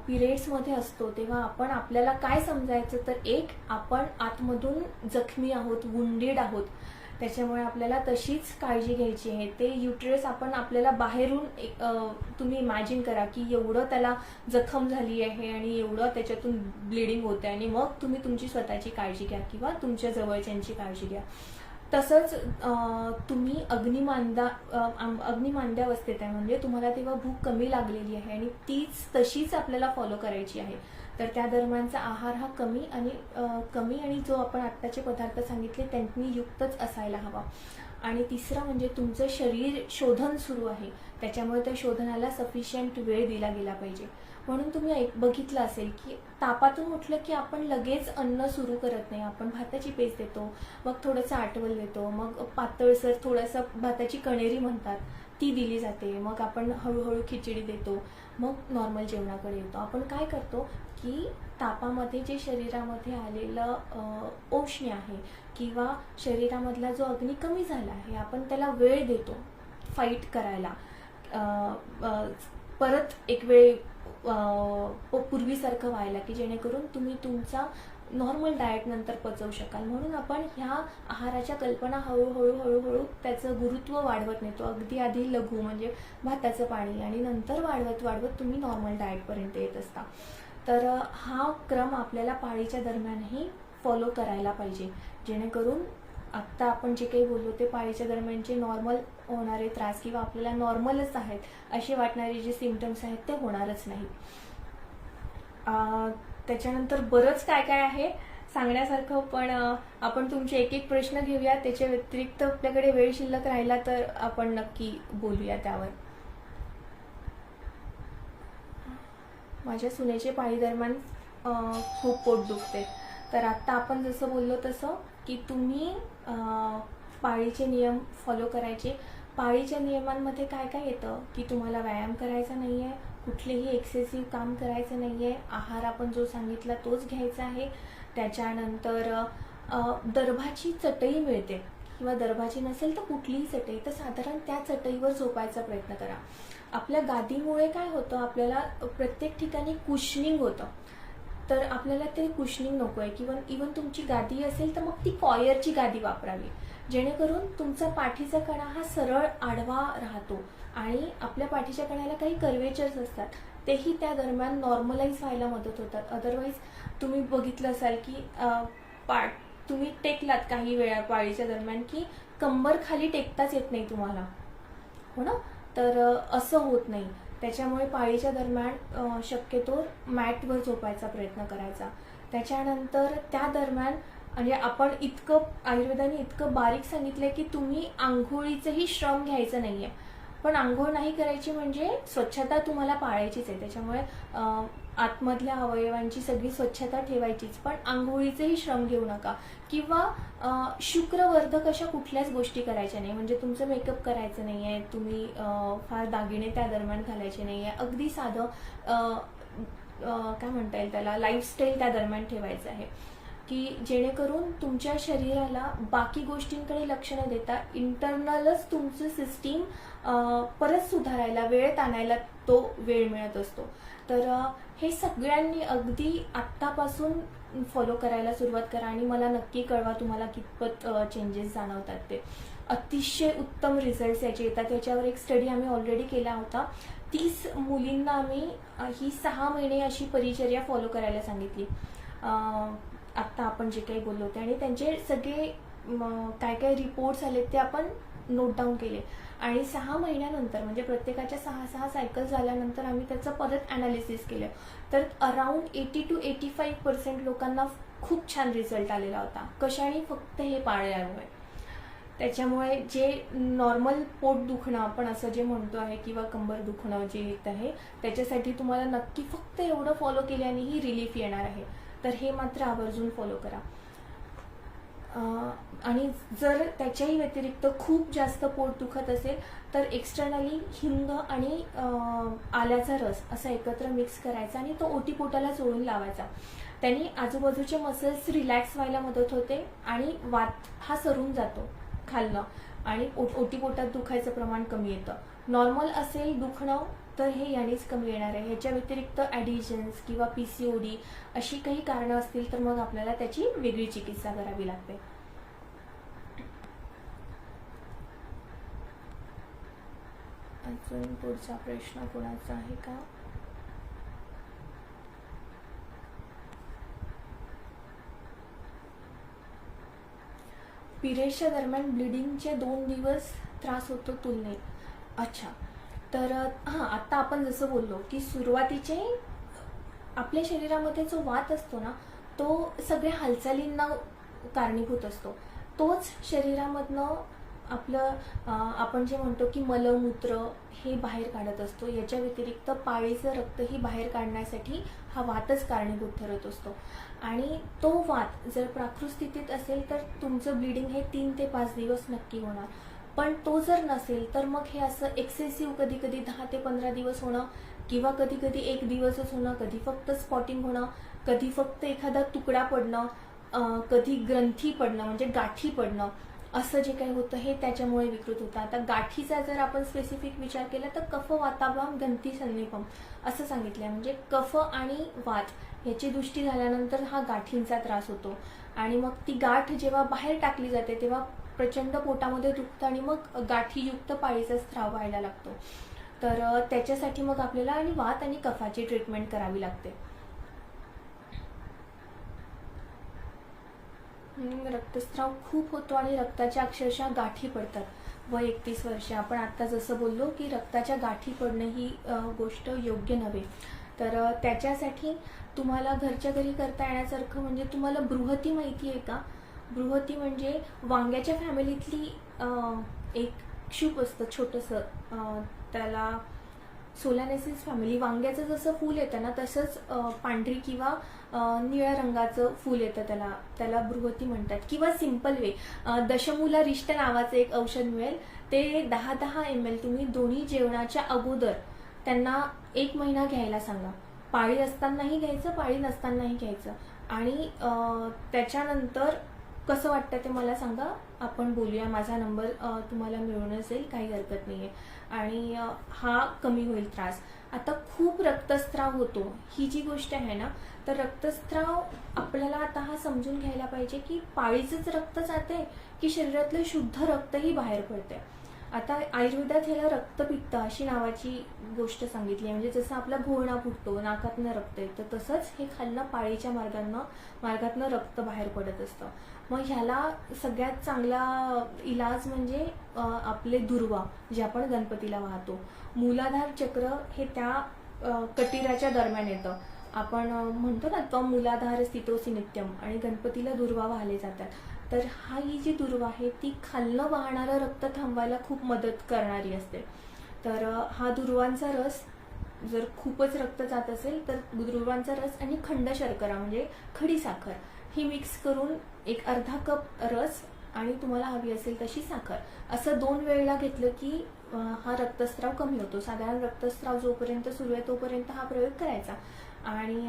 पिरियड्समध्ये असतो तेव्हा आपण आपल्याला काय समजायचं, तर एक आपण आतमधून जखमी आहोत, वुंडेड आहोत. त्याच्यामुळे आपल्याला तशीच काळजी घ्यायची आहे. ते युटरस आपण आपल्याला बाहेरून तुम्ही इमॅजिन करा की एवढं त्याला जखम झाली आहे आणि एवढं त्याच्यातून ब्लिडिंग होते आणि मग तुम्ही तुमची स्वतःची काळजी घ्या किंवा तुमच्या जवळच्यांची काळजी घ्या. तसंच तुम्ही अग्निमांद्यावस्थेत आहे, म्हणजे तुम्हाला तेव्हा भूक कमी लागलेली आहे आणि तीच तशीच आपल्याला फॉलो करायची आहे. तर त्या दरम्यानचा आहार हा कमी आणि जो आपण आत्ताचे पदार्थ सांगितले त्यांनी युक्तच असायला हवा. आणि तिसरं म्हणजे तुमचं शरीर शोधन सुरू आहे, त्याच्यामुळे त्या शोधनाला सफिशियंट वेळ दिला गेला पाहिजे. म्हणून तुम्ही बघितलं असेल की तापातून उठलं की आपण लगेच अन्न सुरू करत नाही. आपण भाताची पेज देतो, मग थोडंसं आटवल देतो, मग पातळसर थोडंसं भाताची कणेरी म्हणतात ती दिली जाते, मग आपण हळूहळू खिचडी देतो, मग नॉर्मल जेवणाकडे येतो. आपण काय करतो की तापामध्ये जे शरीरामध्ये आलेलं औष्ण्य आहे किंवा शरीरामधला जो अग्नी कमी झाला आहे, आपण त्याला वेळ देतो फाईट करायला, परत एक वेळ पूर्वीसारखं व्हायला, की जेणेकरून तुम्ही तुमचा नॉर्मल डाएट नंतर पचवू शकाल. म्हणून आपण ह्या आहाराच्या कल्पना हळूहळू त्याचं गुरुत्व वाढवत नेतो. अगदी आधी लघु म्हणजे भाताचं पाणी आणि नंतर वाढवत तुम्ही नॉर्मल डाएटपर्यंत येत असता. तर हा क्रम आपल्याला पाळीच्या दरम्यानही फॉलो करायला पाहिजे, जेणेकरून आत्ता आपण जे काही बोललो ते पाळीच्या दरम्यानचे नॉर्मल होणारे त्रास किंवा आपल्याला नॉर्मलच आहेत असे वाटणारे जे सिम्पटम्स आहेत ते होणारच नाही. त्याच्यानंतर बरंच काय काय आहे सांगण्यासारखं, पण आपण तुमचे एक एक प्रश्न घेऊया. त्याच्या व्यतिरिक्त आपल्याकडे वेळ शिल्लक राहिला तर आपण नक्की बोलूया त्यावर. माझ्या सुनेचे पाळी दरम्यान खूप पोट दुखते. तर आत्ता आपण जसं बोललो तसं की तुम्ही पाळीचे नियम फॉलो करायचे. पाळीच्या नियमांमध्ये काय काय येतं की तुम्हाला व्यायाम करायचा नाही आहे, कुठलेही एक्सेसिव्ह काम करायचं नाही आहे, आहार आपण जो सांगितला तोच घ्यायचा आहे. त्याच्यानंतर दर्भाची चटई मिळते किंवा दर्भाची नसेल तर कुठलीही चटई, तर साधारण त्या चटईवर झोपायचा प्रयत्न करा. आपल्या गादीमुळे काय होतं, आपल्याला प्रत्येक ठिकाणी कुशनिंग होतं, तर आपल्याला ते कुशनिंग नको आहे. किंवा इवन तुमची गादी असेल तर मग ती कॉयरची गादी वापरावी, जेणेकरून तुमचा पाठीचा कणा हा सरळ आडवा राहतो आणि आपल्या पाठीच्या कण्याला काही कर्वेचर्स असतात, तेही त्या दरम्यान नॉर्मलाइज व्हायला मदत होतात. अदरवाईज तुम्ही बघितलं असाल की तुम्ही टेकलात काही वेळा पाळीच्या दरम्यान की कंबर खाली टेकताच येत नाही तुम्हाला, हो ना, तर असं होत नाही. त्याच्यामुळे पाळीच्या दरम्यान शक्यतो मॅटवर झोपायचा प्रयत्न करायचा. त्याच्यानंतर त्या दरम्यान म्हणजे आपण आयुर्वेदाने इतकं बारीक सांगितलंय की तुम्ही आंघोळीचंही श्रम घ्यायचं नाहीये, पण आंघोळ नाही करायची म्हणजे स्वच्छता तुम्हाला पाळायचीच आहे. त्याच्यामुळे आतमधल्या अवयवांची सगळी स्वच्छता ठेवायचीच, पण आंघोळीचेही श्रम घेऊ नका. किंवा शुक्रवर्धक अशा कुठल्याच गोष्टी करायच्या नाही, म्हणजे तुमचं मेकअप करायचं नाही आहे, तुम्ही फार दागिने त्या दरम्यान घालायचे नाही आहे. अगदी साधं काय म्हणता येईल त्याला लाईफस्टाईल त्या दरम्यान ठेवायचं आहे, की जेणेकरून तुमच्या शरीराला बाकी गोष्टींकडे लक्ष न देता इंटरनलच तुमचं सिस्टीम परत सुधारायला, वेळेत आणायला तो वेळ मिळत असतो. तर हे सगळ्यांनी अगदी आत्तापासून फॉलो करायला सुरुवात करा आणि मला नक्की कळवा तुम्हाला कितपत चेंजेस जाणवतात ते. अतिशय उत्तम रिझल्ट्स याचे येतात. याच्यावर एक स्टडी आम्ही ऑलरेडी केला होता. 30 मुलींना आम्ही ही 6 महिने अशी परिचर्या फॉलो करायला सांगितली, आत्ता आपण जे काही बोललो ते, आणि त्यांचे सगळे काय काय रिपोर्ट्स आले ते आपण नोट डाऊन केले. आणि 6 महिन्यानंतर म्हणजे प्रत्येकाच्या 6 सायकल झाल्यानंतर आम्ही त्याचं परत ॲनालिसिस केलं, तर अराउंड 80 to 85% लोकांना खूप छान रिझल्ट आलेला होता. कशाने? फक्त हे पाळल्यामुळे. त्याच्यामुळे जे नॉर्मल पोट दुखणं आपण असं जे म्हणतो आहे किंवा कंबर दुखणं जे येत आहे, त्याच्यासाठी तुम्हाला नक्की फक्त एवढं फॉलो केल्यानेही रिलीफ येणार आहे. तर हे मात्र आवर्जून फॉलो करा. आणि जर त्याच्याही व्यतिरिक्त खूप जास्त पोट दुखत असेल तर एक्सटर्नली हिंग आणि आल्याचा रस असा एकत्र मिक्स करायचा आणि तो ओटीपोटाला चोळून लावायचा. त्यांनी आजूबाजूचे मसल्स रिलॅक्स व्हायला मदत होते आणि वात हा सरून जातो खालनं आणि ओटीपोटात दुखायचं प्रमाण कमी येतं. नॉर्मल असेल दुखणं तर हे यानेच कमी येणार आहे. ह्याच्या व्यतिरिक्त ॲडिशन्स किंवा PCOD अशी काही कारणं असतील तर मग आपल्याला त्याची वेगळी चिकित्सा करावी लागते. अजून पुढचा प्रश्न कोणाचा आहे का? पिरियड्सच्या दरम्यान ब्लिडिंगचे 2 दिवस त्रास होतो तुलनेत. अच्छा, तर हां, आता आपण जसं बोललो की सुरुवातीचे आपल्या शरीरामध्ये जो वात असतो ना, तो सगळ्या हालचालींना कारणीभूत असतो. तोच शरीरामधनं आपलं आपण जे म्हणतो की मलमूत्र हे बाहेर काढत असतो. याच्या व्यतिरिक्त पाळीचं रक्तही बाहेर काढण्यासाठी हा वातच कारणीभूत ठरत असतो. आणि तो वात जर प्राकृत स्थितीत असेल तर तुमचं ब्लिडिंग हे 3 ते 5 दिवस नक्की होणार. पण तो जर नसेल तर मग हे असं एक्सेसिव्ह कधी कधी 10 ते 15 दिवस होणं, किंवा कधी कधी 1 दिवसच होणं, कधी फक्त स्पॉटिंग होणं, कधी फक्त एखादा तुकडा पडणं, कधी ग्रंथी पडणं म्हणजे गाठी पडणं, असं जे काही होतं हे त्याच्यामुळे विकृत होतं. आता गाठीचा जर आपण स्पेसिफिक विचार केला तर कफ वाताभम ग्रंथी सन्निपम असं सांगितलंय. म्हणजे कफ आणि वात याची दृष्टी झाल्यानंतर हा गाठींचा त्रास होतो. आणि मग ती गाठ जेव्हा बाहेर टाकली जाते तेव्हा प्रचंड पोटामध्ये दुखतं आणि मग गाठीयुक्त पाळीचा स्त्राव व्हायला लागतो. तर त्याच्यासाठी मग आपल्याला आणि वात आणि कफाची ट्रीटमेंट करावी लागते. रक्तस्राव खूप होतो आणि रक्ताच्या अक्षरशः गाठी पडतात. वय 31 वर्षे. आपण आता जसं बोललो की रक्ताच्या गाठी पडणं ही गोष्ट योग्य नव्हे. तर त्याच्यासाठी तुम्हाला घरच्या घरी करता येण्यासारखं म्हणजे तुम्हाला बृहती माहिती आहे का? बृहती म्हणजे वांग्याच्या फॅमिलीतली एक क्षूप असतं छोटंसं, त्याला सोलानेसिस फॅमिली. वांग्याचं जसं फूल येतं ना तसंच पांढरी किंवा निळ्या रंगाचं फूल येतं, त्याला बृहती म्हणतात. किंवा सिंपल वे दशमूला रिष्ट नावाचं एक औषध मिळेल, ते 10-10 ml तुम्ही दोन्ही जेवणाच्या अगोदर त्यांना 1 महिना घ्यायला सांगा. पाळी असतानाही घ्यायचं, पाळी नसतानाही घ्यायचं. आणि त्याच्यानंतर कसं वाटतं ते मला सांगा, आपण बोलूया. माझा नंबर तुम्हाला मिळूनच येईल, काही हरकत नाही आहे. आणि हा कमी होईल त्रास. आता खूप रक्तस्राव होतो ही जी गोष्ट आहे ना, तर रक्तस्राव आपल्याला आता हा समजून घ्यायला पाहिजे की पाळीचंच रक्त जाते की शरीरातलं शुद्ध रक्तही बाहेर पडते. आता आयुर्वेदात ह्याला रक्तपित्त अशी नावाची गोष्ट सांगितली. म्हणजे जसं आपला घोळणा फुटतो, नाकातनं रक्त येतं, तसंच हे खालनं पाळीच्या मार्गातनं रक्त बाहेर पडत असतं. मग ह्याला सगळ्यात चांगला इलाज म्हणजे आपले दुर्वा जे आपण गणपतीला वाहतो. मूलाधार चक्र हे त्या कटिराच्या दरम्यान येतं. आपण म्हणतो ना त्वम मूलाधार स्थितोसी नित्यम, आणि गणपतीला दुर्वा वाहले जातात. तर ही जी दुर्वा आहे ती खालनं वाहणारं रक्त थांबवायला खूप मदत करणारी असते. तर हा दुर्वांचा रस जर खूपच रक्त जात असेल तर दुर्वांचा रस आणि खंड शर्करा म्हणजे खडी साखर ही मिक्स करून एक अर्धा कप रस आणि तुम्हाला हवी असेल तशी साखर असं 2 वेळेला घेतलं की हा रक्तस्राव कमी होतो. साधारण रक्तस्राव जोपर्यंत सुरू आहे तोपर्यंत हा प्रयोग करायचा. आणि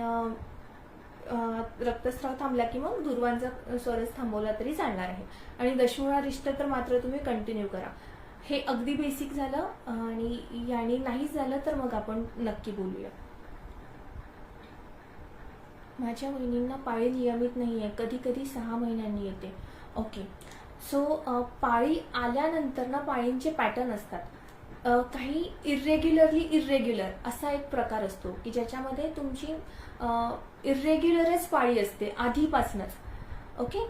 रक्तस्राव थांबला की मग दुर्वांचा स्वरस थांबवला तरी चालणार आहे. आणि दशमूळा रिष्ट तर मात्र तुम्ही कंटिन्यू करा. हे अगदी बेसिक झालं. आणि याने नाहीच झालं तर मग आपण नक्की बोलूया. माझ्या वहिनींना पाळी नियमित नाही आहे, कधी कधी 6 महिन्यांनी येते. ओके, सो पाळी आल्यानंतर ना पाळींचे पॅटर्न असतात. काही इर्रेग्युलर असा एक प्रकार असतो की ज्याच्यामध्ये तुमची इर्रेग्युलरच पाळी असते आधीपासूनच. ओके,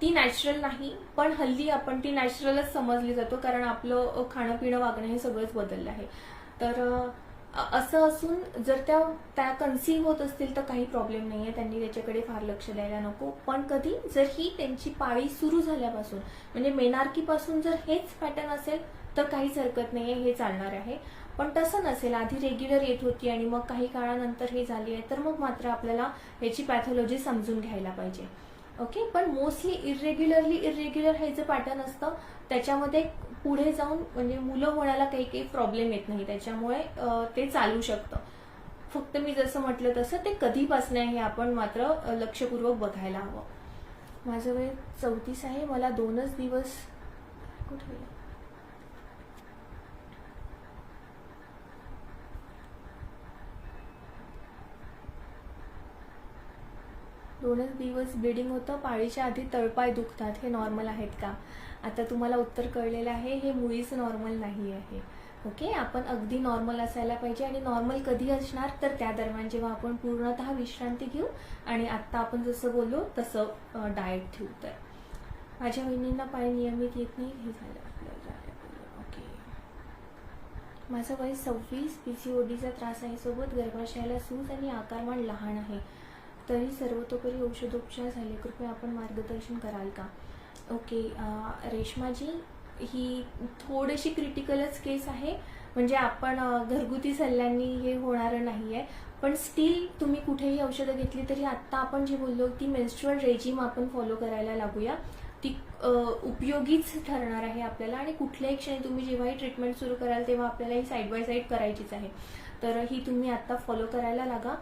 ती नॅचरल नाही, पण हल्ली आपण ती नॅचरलच समजली जातो कारण आपलं खाणं पिणं वागणं हे सगळंच बदललं आहे. तर असं असून जर त्या कन्सीव्ह होत असतील तर काही प्रॉब्लेम नाहीये, त्यांनी त्याच्याकडे फार लक्ष द्यायला नको. पण कधी जर ही त्यांची पाळी सुरू झाल्यापासून म्हणजे मेनार्कीपासून जर हेच पॅटर्न असेल तर काहीच हरकत नाहीये, हे चालणार आहे. पण तसं नसेल, आधी रेग्युलर येत होती आणि मग काही काळानंतर हे झाली आहे, तर मग मात्र आपल्याला याची पॅथॉलॉजी समजून घ्यायला पाहिजे. ओके, पण मोस्टली इर्रेग्युलर हे जे पॅटर्न असतं त्याच्यामध्ये पुढे जाऊन म्हणजे मुलं होण्याला काही प्रॉब्लेम येत नाही, त्याच्यामुळे ते चालू शकतं. फक्त मी जसं म्हटलं तसं ते कधीपासून आहे हे आपण मात्र लक्षपूर्वक बघायला हवं. माझं वय 34 आहे, मला 2च दिवस कुठे 2च दिवस ब्लिडिंग होतं. पाळीच्या आधी तळपाय दुखतात, हे नॉर्मल आहेत का? आता तुम्हाला उत्तर कळलेलं आहे, हे मुळीच नॉर्मल नाही आहे. ओके, आपण अगदी नॉर्मल असायला पाहिजे. आणि नॉर्मल कधी असणार तर त्या दरम्यान जेव्हा आपण पूर्णतः विश्रांती घेऊ आणि आत्ता आपण जसं बोललो तसं डाएट ठेवू. तर माझ्या वहिनींना पाळी नियमित येत नाही, हे झालं आपल्याला. ओके, माझं वय 26, PCODचा त्रास आहे, सोबत गर्भाशयाला सूज आणि आकारमान लहान आहे, तरी सर्वतोपरी औषधोपचार झाले, कृपया आपण मार्गदर्शन कराल का? ओके रेश्माजी, ही थोडीशी क्रिटिकलच केस आहे, म्हणजे आपण घरगुती सल्ल्यांनी हे होणारं नाही आहे. पण स्टील तुम्ही कुठेही औषधं घेतली तरी आत्ता आपण जे बोललो ती मेन्स्ट्रुअल रेजिम आपण फॉलो करायला लागूया. ती उपयोगीच ठरणार आहे आपल्याला. आणि कुठल्याही क्षणी तुम्ही जेव्हाही ट्रीटमेंट सुरू कराल तेव्हा आपल्याला ही साईड बाय साईड करायचीच आहे, तर ही तुम्ही आत्ता फॉलो करायला लागा.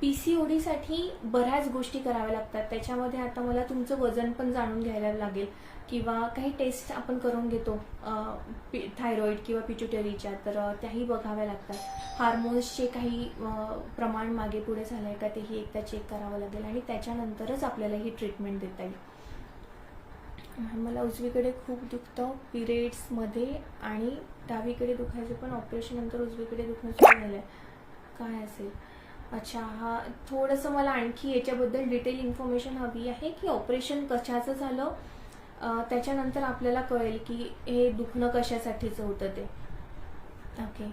PCODसाठी बऱ्याच गोष्टी कराव्या लागतात. त्याच्यामध्ये आता मला तुमचं वजन पण जाणून घ्यायला लागेल, किंवा काही टेस्ट आपण करून घेतो थायरॉइड किंवा पिट्युटरीच्या, तर त्याही बघाव्या लागतात. हार्मोन्सचे काही प्रमाण मागे पुढे झालं आहे का तेही एकदा चेक करावं लागेल, आणि त्याच्यानंतरच आपल्याला ही ट्रीटमेंट देता येईल. मला उजवीकडे खूप दुखतं पिरियड्समध्ये, आणि डावीकडे दुखायचं, पण ऑपरेशन नंतर उजवीकडे दुखणं सुरू झालं आहे, काय असेल? अच्छा, हा थोडंसं मला आणखी याच्याबद्दल डिटेल इन्फॉर्मेशन हवी आहे की ऑपरेशन कशाचं झालं, त्याच्यानंतर आपल्याला कळेल की हे दुखणं कशासाठीचं होतं ते. ओके,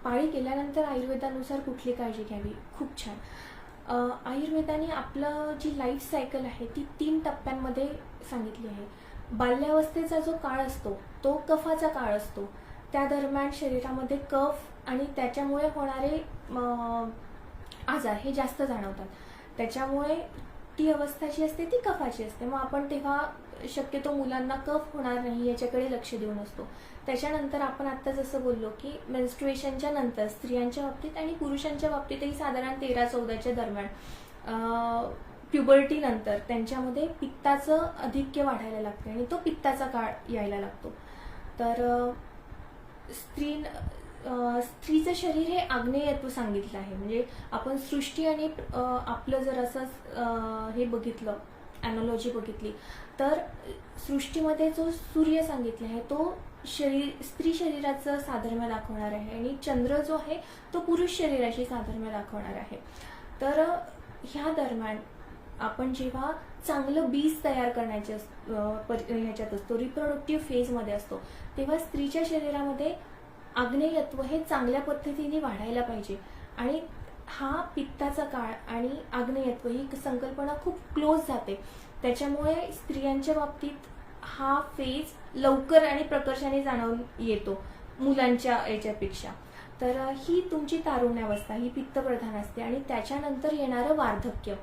पाळी केल्यानंतर आयुर्वेदानुसार कुठली काळजी घ्यावी? खूप छान. आयुर्वेदाने आपलं जी लाईफ सायकल आहे ती 3 टप्प्यांमध्ये सांगितली आहे. बाल्यावस्थेचा जो काळ असतो तो कफाचा काळ असतो. त्या दरम्यान शरीरामध्ये कफ आणि त्याच्यामुळे होणारे आजार हे जास्त जाणवतात. त्याच्यामुळे ती अवस्था जी असते ती कफाची असते. मग आपण तेव्हा शक्यतो मुलांना कफ होणार नाही याच्याकडे लक्ष देऊन असतो. त्याच्यानंतर आपण आत्ता जसं बोललो की मेन्स्ट्रुएशनच्या नंतर स्त्रियांच्या बाबतीत आणि पुरुषांच्या बाबतीतही साधारण 13-14च्या दरम्यान प्युबर्टी नंतर त्यांच्यामध्ये पित्ताचं अधिक्य वाढायला लागते आणि तो पित्ताचा काळ यायला लागतो. तर स्त्रीचं शरीर हे आग्नेयत्व सांगितलं आहे. म्हणजे आपण सृष्टी आणि आपलं जर असं हे बघितलं, अॅनॉलॉजी बघितली, तर सृष्टीमध्ये जो सूर्य सांगितला आहे तो स्त्री शरीराचं साधर्म्य दाखवणार आहे, आणि चंद्र जो आहे तो पुरुष शरीराशी साधर्म्य दाखवणार आहे. तर ह्या दरम्यान आपण जेव्हा चांगलं बीज तयार करण्याचे ह्याच्यात असतो, रिप्रोडक्टिव्ह फेजमध्ये असतो, तेव्हा स्त्रीच्या शरीरामध्ये आग्नेयत्व हे चांगल्या पद्धतीने वाढायला पाहिजे. आणि हा पित्ताचा काळ आणि आग्नेयत्व ही संकल्पना खूप क्लोज जाते. त्याच्यामुळे स्त्रियांच्या बाबतीत हा फेज लवकर आणि प्रकर्षाने जाणवून येतो मुलांच्या याच्यापेक्षा. तर ही तुमची तारुण्यावस्था ही पित्तप्रधान असते. आणि त्याच्यानंतर येणारं वार्धक्य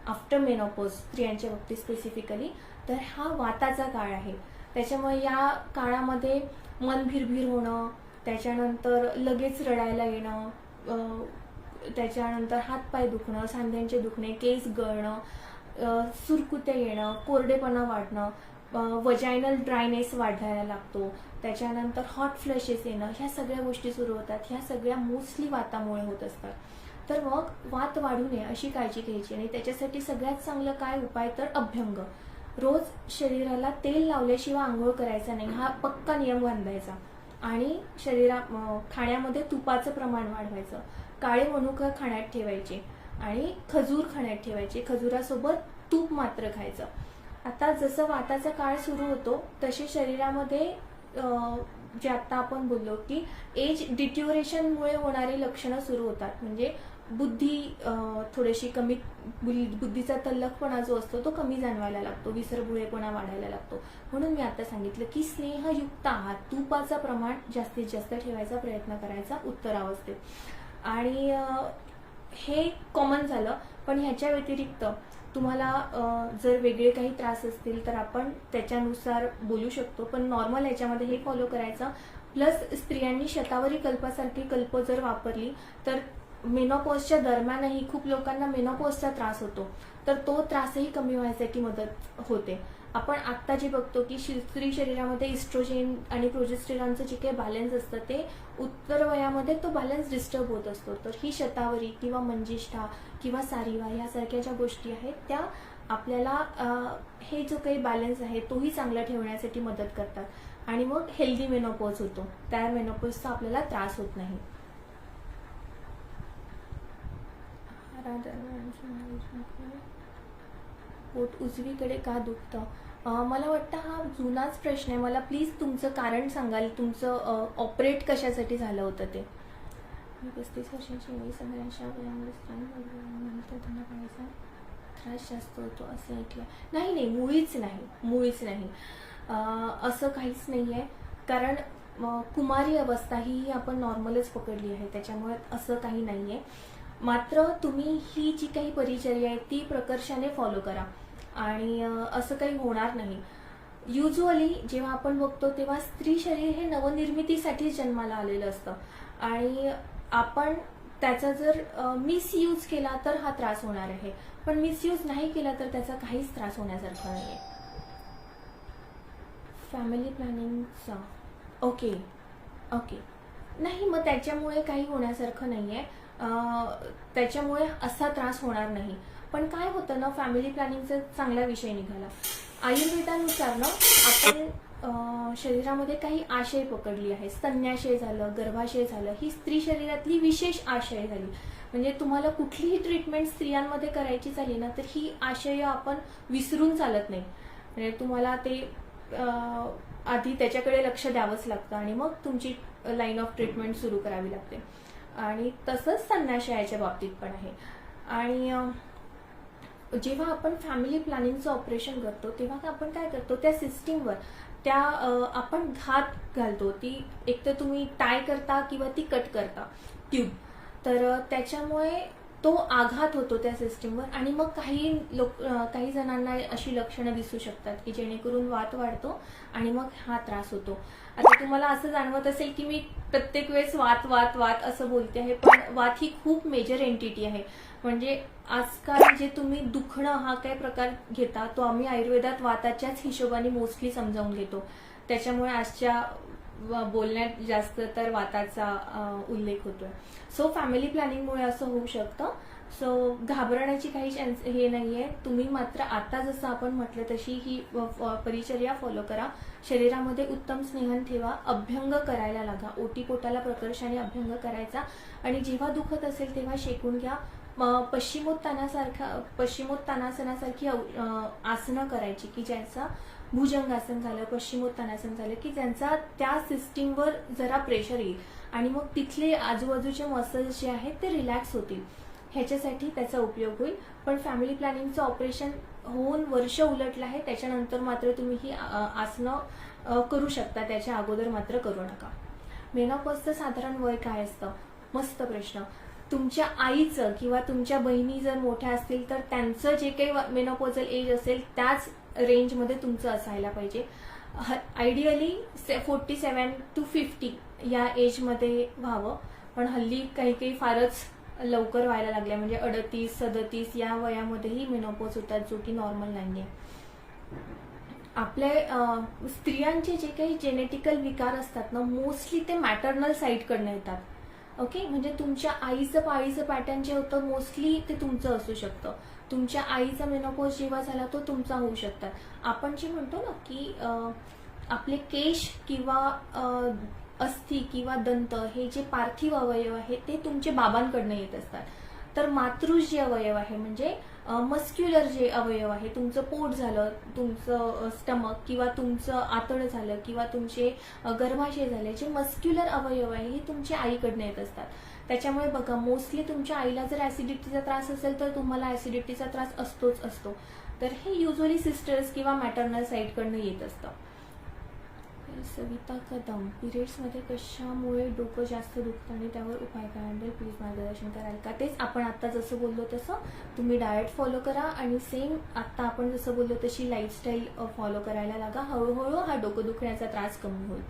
आफ्टर मेनोपॉज स्त्रियांच्या बाबतीत स्पेसिफिकली, तर हा वाताचा काळ आहे. त्याच्यामुळे या काळामध्ये मन भिरभिर होणं, त्याच्यानंतर लगेच रडायला येणं, त्याच्यानंतर हातपाय दुखणं, सांध्यांचे दुखणे, केस गळणं, सुरकुत्या येणं, कोरडेपणा वाढणं, वजायनल ड्रायनेस वाढायला लागतो, त्याच्यानंतर हॉट फ्लशेस येणं, ह्या सगळ्या गोष्टी सुरू होतात. ह्या सगळ्या मोस्टली वातामुळे होत असतात. तर मग वात वाढू नये अशी काळजी घ्यायची. आणि त्याच्यासाठी सगळ्यात चांगलं काय उपाय, तर अभ्यंग. रोज शरीराला तेल लावल्याशिवाय आंघोळ करायचा नाही, हा पक्का नियम बांधायचा. आणि खाण्यामध्ये तुपाचं प्रमाण वाढवायचं, काळे मनुका खाण्यात ठेवायचे, आणि खजूर खाण्यात ठेवायचे, खजुरासोबत तूप मात्र खायचं. आता जसं वाताचा काळ सुरू होतो तसे शरीरामध्ये जे आता आपण बोललो की एज डिट्युरेशनमुळे होणारी लक्षणं सुरू होतात. म्हणजे बुद्धी थोडीशी कमी, बुद्धीचा तल्लखपणा जो असतो तो कमी जाणवायला लागतो, विसरभोळेपणा वाढायला लागतो. म्हणून मी आता सांगितलं की स्नेहयुक्त आहार, तुपाचं प्रमाण जास्तीत जास्त ठेवायचा प्रयत्न करायचा उत्तरावस्थेत. आणि हे कॉमन झालं. पण ह्याच्या व्यतिरिक्त तुम्हाला जर वेगळे काही त्रास असतील तर आपण त्याच्यानुसार बोलू शकतो. पण नॉर्मल ह्याच्यामध्ये हे फॉलो करायचं. प्लस स्त्रियांनी शतावरी कल्पासारखी कल्प जर वापरली तर मेनोपॉजच्या दरम्यानही खूप लोकांना मेनोपॉजचा त्रास होतो, तर तो त्रासही कमी व्हायसाठी मदत होते. आपण आत्ता जे बघतो की स्त्री शरीरामध्ये इस्ट्रोजेन आणि प्रोजेस्टेरॉनचं जे काही बॅलन्स असतं ते उत्तर वयामध्ये तो बॅलन्स डिस्टर्ब होत असतो. तर ही शतावरी किंवा मंजिष्ठा किंवा सारिवा ह्यासारख्या ज्या गोष्टी आहेत त्या आपल्याला हे जो काही बॅलन्स आहे तोही चांगला ठेवण्यासाठी मदत करतात आणि मग हेल्दी मेनोपॉज होतो. त्या मेनोपॉजचा आपल्याला त्रास होत नाही. पोट उजवीकडे का दुखतं? मला वाटतं हा जुनाच प्रश्न आहे. मला प्लीज तुमचं कारण सांगाल, तुमचं ऑपरेट कशासाठी झालं होतं ते. मी 35 वर्षांची मी सगळ्यांच्या वयामध्ये त्यांना पाहायचा त्रास जास्त होतो असं ऐकलं. नाही, मुळीच नाही. असं काहीच नाही आहे. कारण कुमारी अवस्था ही आपण नॉर्मलच पकडली आहे, त्याच्यामुळे असं काही नाही आहे. मात्र तुम्ही ही जी काही परिचर्या आहे ती प्रकर्षाने फॉलो करा आणि असं काही होणार नाही. युजली जेव्हा आपण बघतो तेव्हा स्त्री शरीर हे नवनिर्मितीसाठी जन्माला आलेलं असतं आणि आपण त्याचा जर मिसयूज केला तर हा त्रास होणार आहे, पण मिसयूज नाही केला तर त्याचा काहीच त्रास होण्यासारखा नाही आहे. फॅमिली प्लॅनिंगचा ओके नाही, मग त्याच्यामुळे काही होण्यासारखं नाही आहे. त्याच्यामुळे असा त्रास होणार नाही. पण काय होतं ना, फॅमिली प्लॅनिंगचा चांगला विषय निघाला. आयुर्वेदानुसार ना आपण शरीरामध्ये काही आशय पकडली आहे. स्तन्याशय झालं, गर्भाशय झालं, ही स्त्री शरीरातली विशेष आशय झाली. म्हणजे तुम्हाला कुठलीही ट्रीटमेंट स्त्रियांमध्ये करायची झाली ना तर ही आशय आपण विसरून चालत नाही. म्हणजे तुम्हाला ते आधी त्याच्याकडे लक्ष द्यावंच लागतं आणि मग तुमची लाईन ऑफ ट्रीटमेंट सुरू करावी लागते. आणि तसंच स्तन्याशयाच्या बाबतीत पण आहे. आणि जेव्हा आपण फॅमिली प्लॅनिंगचं ऑपरेशन करतो तेव्हा आपण काय करतो, त्या सिस्टीमवर त्या आपण घात घालतो. ती एकतर तुम्ही टाय करता किंवा ती कट करता ट्यूब. तर त्याच्यामुळे तो आघात होतो त्या सिस्टीमवर आणि मग काही जणांना अशी लक्षणं दिसू शकतात की जेणेकरून वात वाढतो आणि मग हा त्रास होतो. आता तुम्हाला असं जाणवत असेल की मी प्रत्येक वेळेस वात असं बोलते आहे, पण वात ही खूप मेजर एंटिटी आहे. म्हणजे आजकाल जे तुम्ही दुखणं हा काय प्रकार घेता तो आम्ही आयुर्वेदात वाताच्याच हिशोबाने मोस्टली समजावून घेतो. त्याच्यामुळे आजच्या बोलण्यात जास्त तर वाताचा उल्लेख होतोय. सो फॅमिली प्लॅनिंगमुळे असं होऊ शकतं. सो घाबरण्याची काही हे नाहीये. तुम्ही मात्र आता जसं आपण म्हटलं तशी ही परिचर्या फॉलो करा. शरीरामध्ये उत्तम स्नेहन ठेवा, अभ्यंग करायला लागा. ओटीपोटाला प्रकर्षाने अभ्यंग करायचा आणि जेव्हा दुखत असेल तेव्हा शेकून घ्या. पश्चिमोत्तानासनासारखी आसनं करायची की ज्याचा भुजंगासन झालं, पश्चिमोत्तानासन झालं की ज्यांचा त्या सिस्टीमवर जरा प्रेशर येईल आणि मग तिथले आजूबाजूचे मसल्स जे आहेत ते रिलॅक्स होतील. ह्याच्यासाठी त्याचा उपयोग होईल. पण फॅमिली प्लॅनिंगचं ऑपरेशन होऊन वर्ष उलटलं आहे, त्याच्यानंतर मात्र तुम्ही ही आसनं करू शकता. त्याच्या अगोदर मात्र करू नका. मेनोपॉजचं साधारण वय काय असतं? मस्त प्रश्न. तुमच्या आईचं किंवा तुमच्या बहिणी जर मोठ्या असतील तर त्यांचं जे काही मेनोपॉजल एज असेल त्याच रेंजमध्ये तुमचं असायला पाहिजे. आयडियली 47 to 50 या एजमध्ये व्हावं, पण हल्ली काही फारच लवकर व्हायला लागल्या. म्हणजे 38-37 या वयामध्येही मेनोपॉज होतात, जो की नॉर्मल नाहीये. आपल्या स्त्रियांचे जे काही जेनेटिकल विकार असतात ना मोस्टली ते मॅटर्नल साईडकडनं येतात. ओके, म्हणजे तुमच्या आईचं पाळीचं पॅटर्न जे होतं मोस्टली ते तुमचं असू शकतं. तुमच्या आईचा मेनोपॉज जेव्हा झाला तो तुमचा होऊ शकतात. आपण जे म्हणतो ना की आपले केश किंवा अस्थि किंवा दंत हे जे पार्थिव अवयव आहे ते तुमचे बाबांकडनं येत असतात. तर मातृज जे अवयव आहे म्हणजे मस्क्युलर जे अवयव आहे, तुमचं पोट झालं, तुमचं स्टमक किंवा तुमचं आतड झालं किंवा तुमचे गर्भाशय झाले, जे मस्क्युलर अवयव आहे हे तुमच्या आईकडनं येत असतात. त्याच्यामुळे बघा मोस्टली तुमच्या आईला जर ऍसिडिटीचा त्रास असेल तर तुम्हाला ऍसिडिटीचा त्रास असतोच असतो. तर हे युजली सिस्टर्स किंवा मॅटर्नल साईडकडनं येत असतं. सविता कदम, पिरियड्समध्ये कशामुळे डोकं जास्त दुखतं आणि त्यावर उपाय काय आहे प्लीज मार्गदर्शन कराल का? तेच आपण आता जसं बोललो तसं तुम्ही डाएट फॉलो करा आणि सेम आता आपण जसं बोललो तशी लाईफस्टाईल फॉलो करायला लागा. हळूहळू हा डोकं दुखण्याचा त्रास कमी होईल.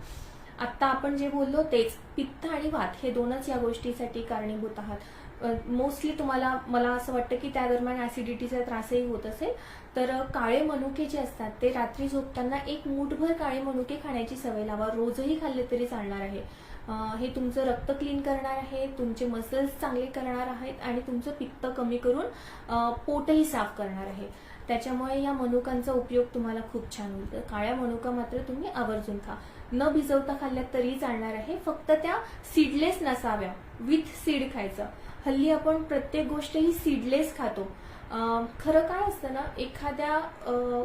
आत्ता आपण जे बोललो तेच, पित्त आणि वात हे दोनच या गोष्टीसाठी कारणीभूत आहात. मोस्टली तुम्हाला, मला असं वाटतं की त्या दरम्यान ऍसिडिटीचा त्रासही होत असेल. तर काळे मनुके जे असतात ते रात्री झोपताना एक मूठभर काळे मनुके खाण्याची सवय लावा. रोजही खाल्ले तरी चालणार आहे. हे तुमचं रक्त क्लीन करणार आहे, तुमचे मसल्स चांगले करणार आहेत आणि तुमचं पित्त कमी करून पोटही साफ करणार आहे. त्याच्यामुळे या मनुकांचा उपयोग तुम्हाला खूप छान होईल. काळ्या मनुका मात्र तुम्ही आवर्जून खा. न भिजवता खाल्ल्यात तरी चालणार आहे, फक्त त्या सीडलेस नसाव्या, विथ सीड खायचं. हल्ली आपण प्रत्येक गोष्ट ही सीडलेस खातो. खरं काय असतं ना, एखाद्या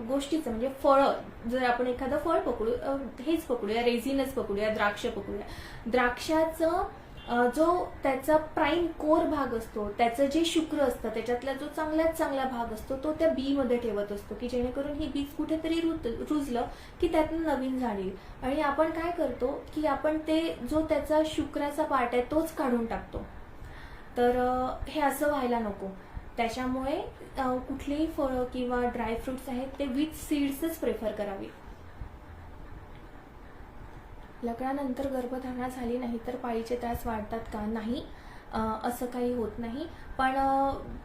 गोष्टीचं म्हणजे फळं, जर आपण एखादं फळ पकडू, हेच पकडूया, रेझिनच पकडूया, द्राक्ष पकडूया. द्राक्षाचं जो त्याचा प्राईम कोर भाग असतो, त्याचं जे शुक्र असतं, त्याच्यातला जो चांगल्यात चांगला भाग असतो तो त्या बी मध्ये ठेवत असतो, की जेणेकरून ही बीज कुठेतरी रुजलं की त्यातून नवीन झाड येईल. आणि आपण काय करतो की आपण ते जो त्याचा शुक्राचा पार्ट आहे तोच काढून टाकतो. तर हे असं व्हायला नको. त्याच्यामुळे कुठलीही फळं किंवा ड्रायफ्रुट्स आहेत ते विथ सीड्सच प्रेफर करावी. लग्नानंतर गर्भधारणा झाली नाही तर पाळीचे त्रास वाढतात का? नाही, असं काही होत नाही. पण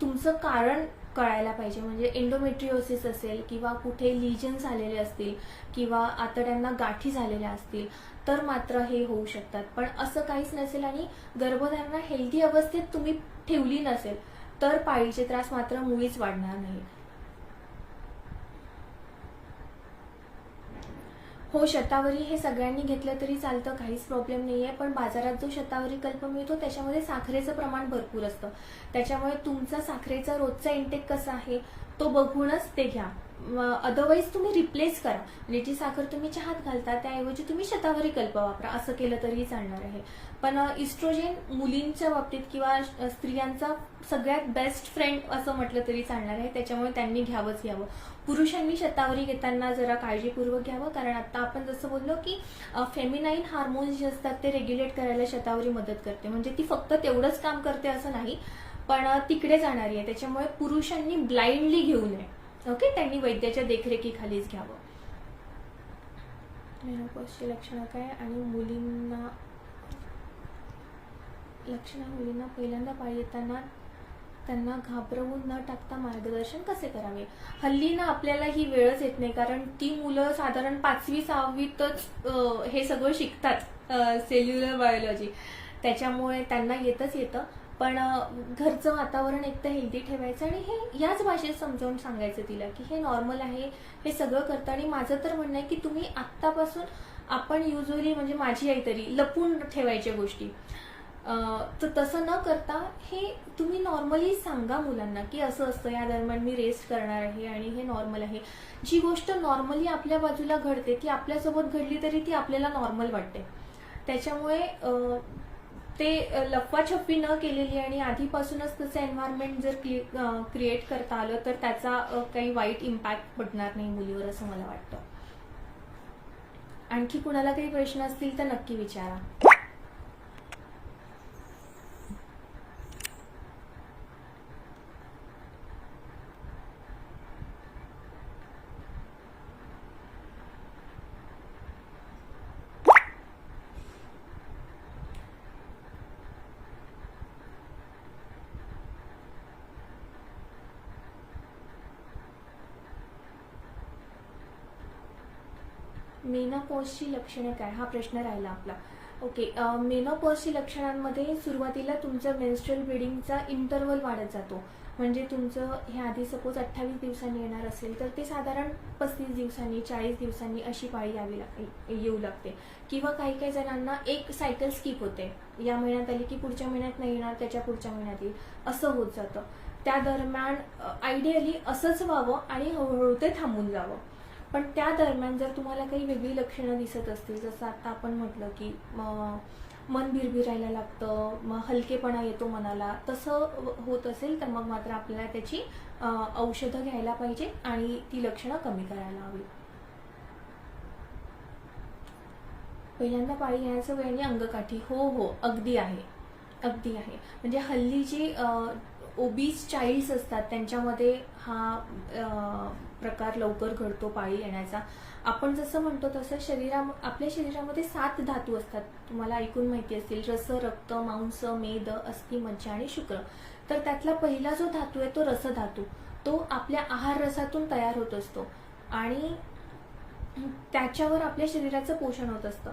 तुमचं कारण कळायला पाहिजे. म्हणजे एंडोमेट्रिओसिस असेल किंवा कुठे लिजन्स आलेले असतील किंवा आतड्यांना गाठी झालेल्या असतील तर मात्र हे होऊ शकतात. पण असं काहीच नसेल आणि गर्भधारणा हेल्दी अवस्थेत तुम्ही ठेवली नसेल तर पाळीचे त्रास मात्र मुळीच वाढणार नाही. हो, शतावरी हे सगळ्यांनी घेतलं तरी चालतं, काहीच प्रॉब्लेम नाही आहे. पण बाजारात जो शतावरी कल्प मिळतो त्याच्यामध्ये साखरेचं प्रमाण भरपूर असतं. त्याच्यामुळे तुमचा साखरेचा रोजचा इंटेक कसा आहे तो बघूनच ते घ्या. अदरवाईज तुम्ही रिप्लेस करा. म्हणजे जी साखर तुम्ही चहात घालता त्याऐवजी तुम्ही शतावरी कल्प वापरा, असं केलं तरी चालणार आहे. पण इस्ट्रोजेन मुलींच्या बाबतीत किंवा स्त्रियांचा सगळ्यात बेस्ट फ्रेंड असं म्हटलं तरी चालणार आहे. त्याच्यामुळे त्यांनी घ्यावंच घ्यावं. पुरुषांनी शतावरी घेताना जरा काळजीपूर्वक घ्यावं, कारण आता आपण जसं बोललो की फेमिनाईन हार्मोन्स जे असतात ते रेग्युलेट करायला शतावरी मदत करते. म्हणजे ती फक्त तेवढंच काम करते असं नाही, पण तिकडे जाणारी आहे. त्याच्यामुळे पुरुषांनी ब्लाइंडली घेऊ नये. ओके, त्यांनी वैद्याच्या देखरेखीखालीच घ्यावं. मेनोपॉजची लक्षणं काय आणि मुलींना पहिल्यांदा पाळी येताना त्यांना घाबरवून न टाकता मार्गदर्शन कसे करावे? हल्ली ना आपल्याला ही वेळच येत नाही, कारण ती मुलं साधारण 5वी-6वीतच हे सगळं शिकतात, सेल्युलर बायोलॉजी. त्याच्यामुळे त्यांना येतच येतं. पण घरचं वातावरण एक तर हेल्दी ठेवायचं आणि हे याच भाषेत समजावून सांगायचं तिला की हे नॉर्मल आहे, हे सगळं करतं. आणि माझं तर म्हणणं आहे की तुम्ही आत्तापासून, आपण युजली म्हणजे माझी आई तरी लपून ठेवायच्या गोष्टी, तर तसं न करता हे तुम्ही नॉर्मली सांगा मुलांना की असं असतं, या दरम्यान मी रेस्ट करणार आहे आणि हे नॉर्मल आहे. जी गोष्ट नॉर्मली आपल्या बाजूला घडते ती आपल्यासोबत घडली तरी ती आपल्याला नॉर्मल वाटते. त्याच्यामुळे ते लफवाछप्पी न केलेली आणि आधीपासूनच तसं एन्व्हायरमेंट जर क्रिएट करता आलं तर त्याचा काही वाईट इम्पॅक्ट पडणार नाही मुलीवर, असं मला वाटतं. आणखी कुणाला काही प्रश्न असतील तर नक्की विचारा. मेनोपॉजची लक्षणे काय, हा प्रश्न राहिला आपला. ओके, मेनोपॉजची लक्षणांमध्ये सुरुवातीला तुमचं मेन्स्ट्रुअल ब्लिडिंगचा इंटरवल वाढत जातो. म्हणजे तुमचं हे आधी सपोज 28 दिवसांनी येणार असेल तर ते साधारण 35 दिवसांनी, 40 दिवसांनी अशी पाळी येऊ लागते. किंवा काही काही जणांना एक सायकल स्किप होते, या महिन्यात आली की पुढच्या महिन्यात नाही येणार, त्याच्या पुढच्या महिन्यात येईल, असं होत जातं. त्या दरम्यान आयडियली असंच व्हावं आणि हळूहळू ते थांबून जावं. पण त्या दरम्यान जर तुम्हाला काही वेगळी लक्षणं दिसत असतील, जसं आता आपण म्हटलं की मन भिरभिरायला लागतं, मग हलकेपणा येतो मनाला, तसं होत असेल तर मग मात्र आपल्याला त्याची औषधं घ्यायला पाहिजे आणि ती लक्षणं कमी करायला हवी. पहिल्यांदा पाळी येण्याचं वेळ आणि अंगकाठी, हो, अगदी आहे. म्हणजे हल्ली जी ओबीस चाइल्ड्स असतात त्यांच्यामध्ये हा प्रकार लवकर घडतो पाळी येण्याचा. आपण जसं म्हणतो तसं आपल्या शरीरामध्ये 7 धातू असतात, तुम्हाला ऐकून माहिती असतील, रस, रक्त, मांस, मेद, अस्थि, मज्जा आणि शुक्र. तर त्यातला पहिला जो धातू आहे तो रसधातू, तो आपल्या आहार रसातून तयार होत असतो आणि त्याच्यावर आपल्या शरीराचं पोषण होत असतं.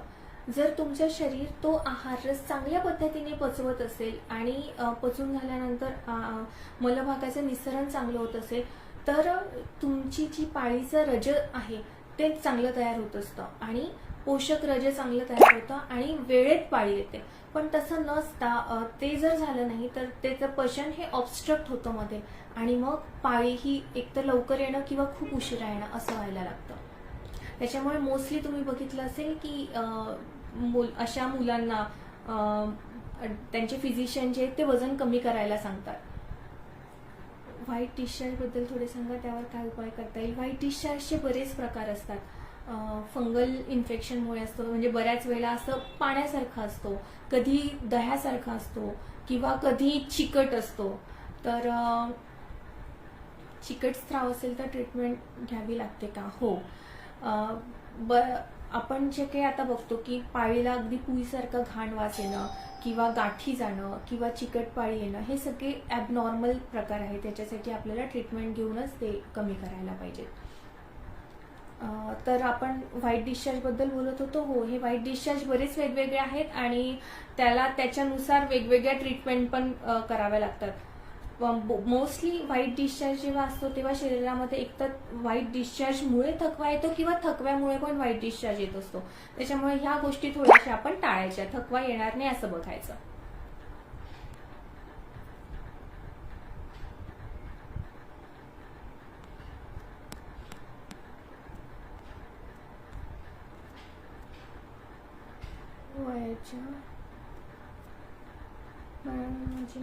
जर तुमचं शरीर तो आहार रस चांगल्या पद्धतीने पचवत असेल आणि पचून झाल्यानंतर मलभागाचं निस्सरण चांगलं होत असेल तर तुमची जी पाळीचं रज आहे ते चांगलं तयार होत असतं आणि पोषक रज चांगलं तयार होतं आणि वेळेत पाळी येते. पण तसं नसता ते जर झालं नाही तर त्याचं पचन हे ऑब्स्ट्रक्ट होतं मध्ये आणि मग पाळी ही एकतर लवकर येणं किंवा खूप उशिरा येणं असं व्हायला लागतं. त्याच्यामुळे मोस्टली तुम्ही बघितलं असेल की अशा मुलांना त्यांचे फिजिशियन जे ते वजन कमी करायला सांगतात. व्हाईट डिस्चार्ज बद्दल थोडे सांगा, त्यावर काय उपाय करता येईल? व्हाईट डिस्चार्जचे बरेच प्रकार असतात. फंगल इन्फेक्शनमुळे असतो, म्हणजे बऱ्याच वेळेला असं पाण्यासारखं असतो, कधी दह्यासारखा असतो किंवा कधी चिकट असतो. तर चिकट स्त्राव असेल तर ट्रीटमेंट घ्यावी लागते का? हो. आपण जे काही आता बघतो की पाळीला अगदी पुईसारखं घाण वास येणं किंवा गाठी जाणं किंवा चिकट पाळी येणं हे सगळे ॲबनॉर्मल प्रकार आहेत. त्याच्यासाठी आपल्याला ट्रीटमेंट घेऊनच ते कमी करायला पाहिजे. तर आपण व्हाईट डिस्चार्ज बद्दल बोलत होतो. हो, हे व्हाईट डिस्चार्ज बरेच वेगवेगळे आहेत आणि त्याच्यानुसार वेगवेगळ्या ट्रीटमेंट पण कराव्या लागतात. मोस्टली व्हाईट डिस्चार्ज जेव्हा असतो तेव्हा शरीरामध्ये एकतर व्हाईट डिस्चार्जमुळे थकवा येतो किंवा थकव्यामुळे पण व्हाईट डिस्चार्ज येत असतो. त्याच्यामुळे ह्या गोष्टी थोड्याशा आपण टाळायच्या, थकवा येणार नाही असं बघायचं. वयाच्या म्हणजे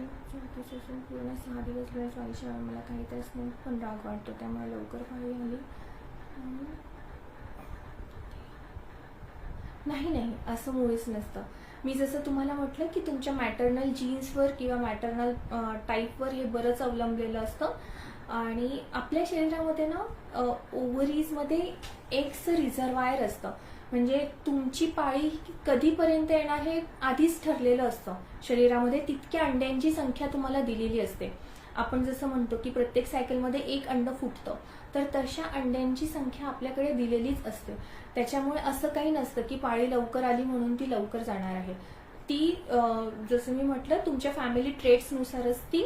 पूर्ण 6 दिवस व्हायच्या मला काही तास पण राग वाटतो, त्यामुळे लवकर पाळी आली नाही, असं मुळीच नसतं. मी जसं तुम्हाला म्हटलं की तुमच्या मॅटर्नल जीन्सवर किंवा मॅटर्नल टाईपवर हे बरंच अवलंबलेलं असतं आणि आपल्या शरीरामध्ये ना ओव्हरीजमध्ये एग्सचं रिझर्वायर असतं. म्हणजे तुमची पाळी कधीपर्यंत येणार हे आधीच ठरलेलं असतं. शरीरामध्ये तितक्या अंड्यांची संख्या तुम्हाला दिलेली असते. आपण जसं म्हणतो की प्रत्येक सायकलमध्ये 1 अंड फुटतं, तर तशा अंड्यांची संख्या आपल्याकडे दिलेलीच असते. त्याच्यामुळे असं काही नसतं की पाळी लवकर आली म्हणून ती लवकर जाणार आहे. ती जसं मी म्हटलं तुमच्या फॅमिली ट्रेट्सनुसारच ती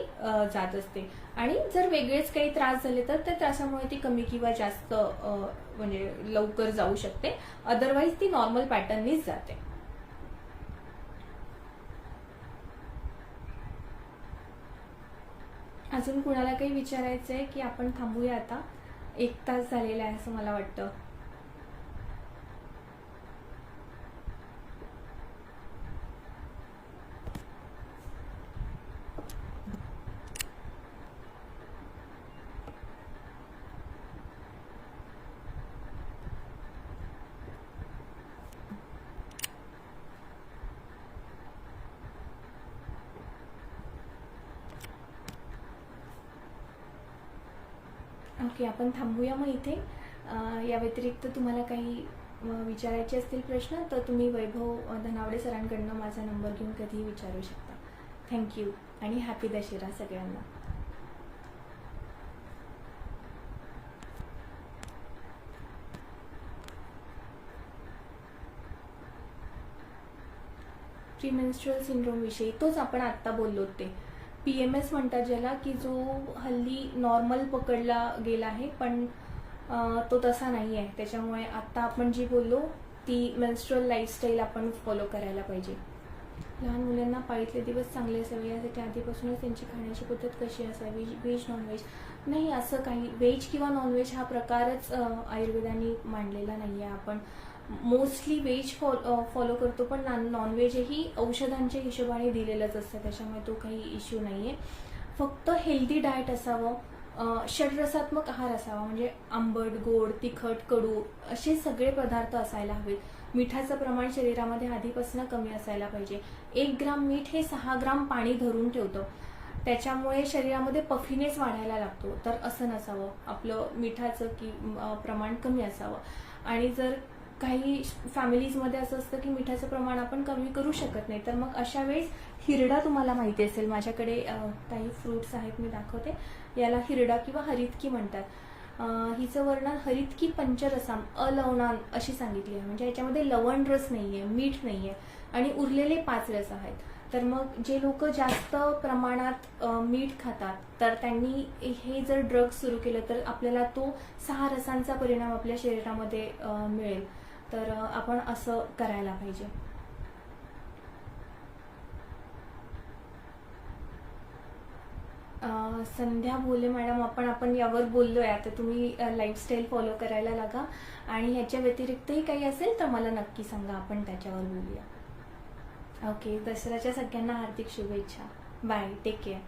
जात असते आणि जर वेगळेच काही त्रास झाले तर त्या त्रासामुळे ती कमी किंवा जास्त म्हणजे लवकर जाऊ शकते. अदरवाईज ती नॉर्मल पॅटर्ननीच जाते. अजून कुणाला काही विचारायचं आहे की आपण थांबूया? आता 1 तास झालेला आहे असं मला वाटतं. ओके, आपण थांबूया मग इथे. या व्यतिरिक्त तुम्हाला काही विचारायचे असतील प्रश्न तर तुम्ही वैभव धनावडे सरांकडनं माझा नंबर घेऊन कधीही विचारू शकता. थँक्यू आणि हॅपी दशेरा सगळ्यांना. प्रीमेन्स्ट्रुअल सिंड्रोम विषयी तोच आपण आत्ता बोललो ते PMS म्हणतात ज्याला, की जो हल्ली नॉर्मल पकडला गेला आहे पण तो तसा नाही आहे. त्याच्यामुळे आत्ता आपण जी बोललो ती मेन्स्ट्रुअल लाईफस्टाईल आपण फॉलो करायला पाहिजे. लहान मुलांना पाळीतले दिवस चांगले असावे यासाठी आधीपासूनच त्यांची खाण्याची पद्धत कशी असावी? व्हेज नॉनव्हेज नाही, असं काही व्हेज किंवा नॉनव्हेज हा प्रकारच आयुर्वेदाने मांडलेला नाही आहे. आपण मोस्टली व्हेज फॉलो करतो पण नॉनव्हेजही औषधांच्या हिशोबाने दिलेलंच असतं, त्याच्यामुळे तो काही इश्यू नाही आहे. फक्त हेल्दी डाएट असावं, षड्रसात्मक आहार असावा, म्हणजे आंबट, गोड, तिखट, कडू असे सगळे पदार्थ असायला हवेत. मिठाचं प्रमाण शरीरामध्ये आधीपासून कमी असायला पाहिजे. 1 ग्राम मीठ हे 6 ग्राम पाणी धरून ठेवतं. त्याच्यामुळे शरीरामध्ये पफिनेस वाढायला लागतो. तर असं नसावं, आपलं मिठाचं प्रमाण कमी असावं. आणि जर काही फॅमिलीजमध्ये असं असतं की मिठाचं प्रमाण आपण कमी करू शकत नाही, तर मग अशा वेळेस हिरडा तुम्हाला माहिती असेल, माझ्याकडे काही फ्रुट्स आहेत, मी दाखवते. याला हिरडा किंवा हरितकी म्हणतात. हिचं वर्णन हरितकी पंचरसाम अलवणान अशी सांगितली आहे. म्हणजे याच्यामध्ये लवण रस नाहीये, मीठ नाहीये आणि उरलेले 5 रस आहेत. तर मग जे लोक जास्त प्रमाणात मीठ खातात, तर त्यांनी हे जर ड्रग सुरू केलं तर आपल्याला तो 6 रसांचा परिणाम आपल्या शरीरामध्ये मिळेल. तर आपण असं करायला पाहिजे. संध्या बोले मॅडम, आपण यावर बोललोय. आता तुम्ही लाईफस्टाईल फॉलो करायला लागा आणि ह्याच्या व्यतिरिक्तही काही असेल तर मला नक्की सांगा, आपण त्याच्यावर बोलूया. ओके, दसऱ्याच्या सगळ्यांना हार्दिक शुभेच्छा. Bye, take care.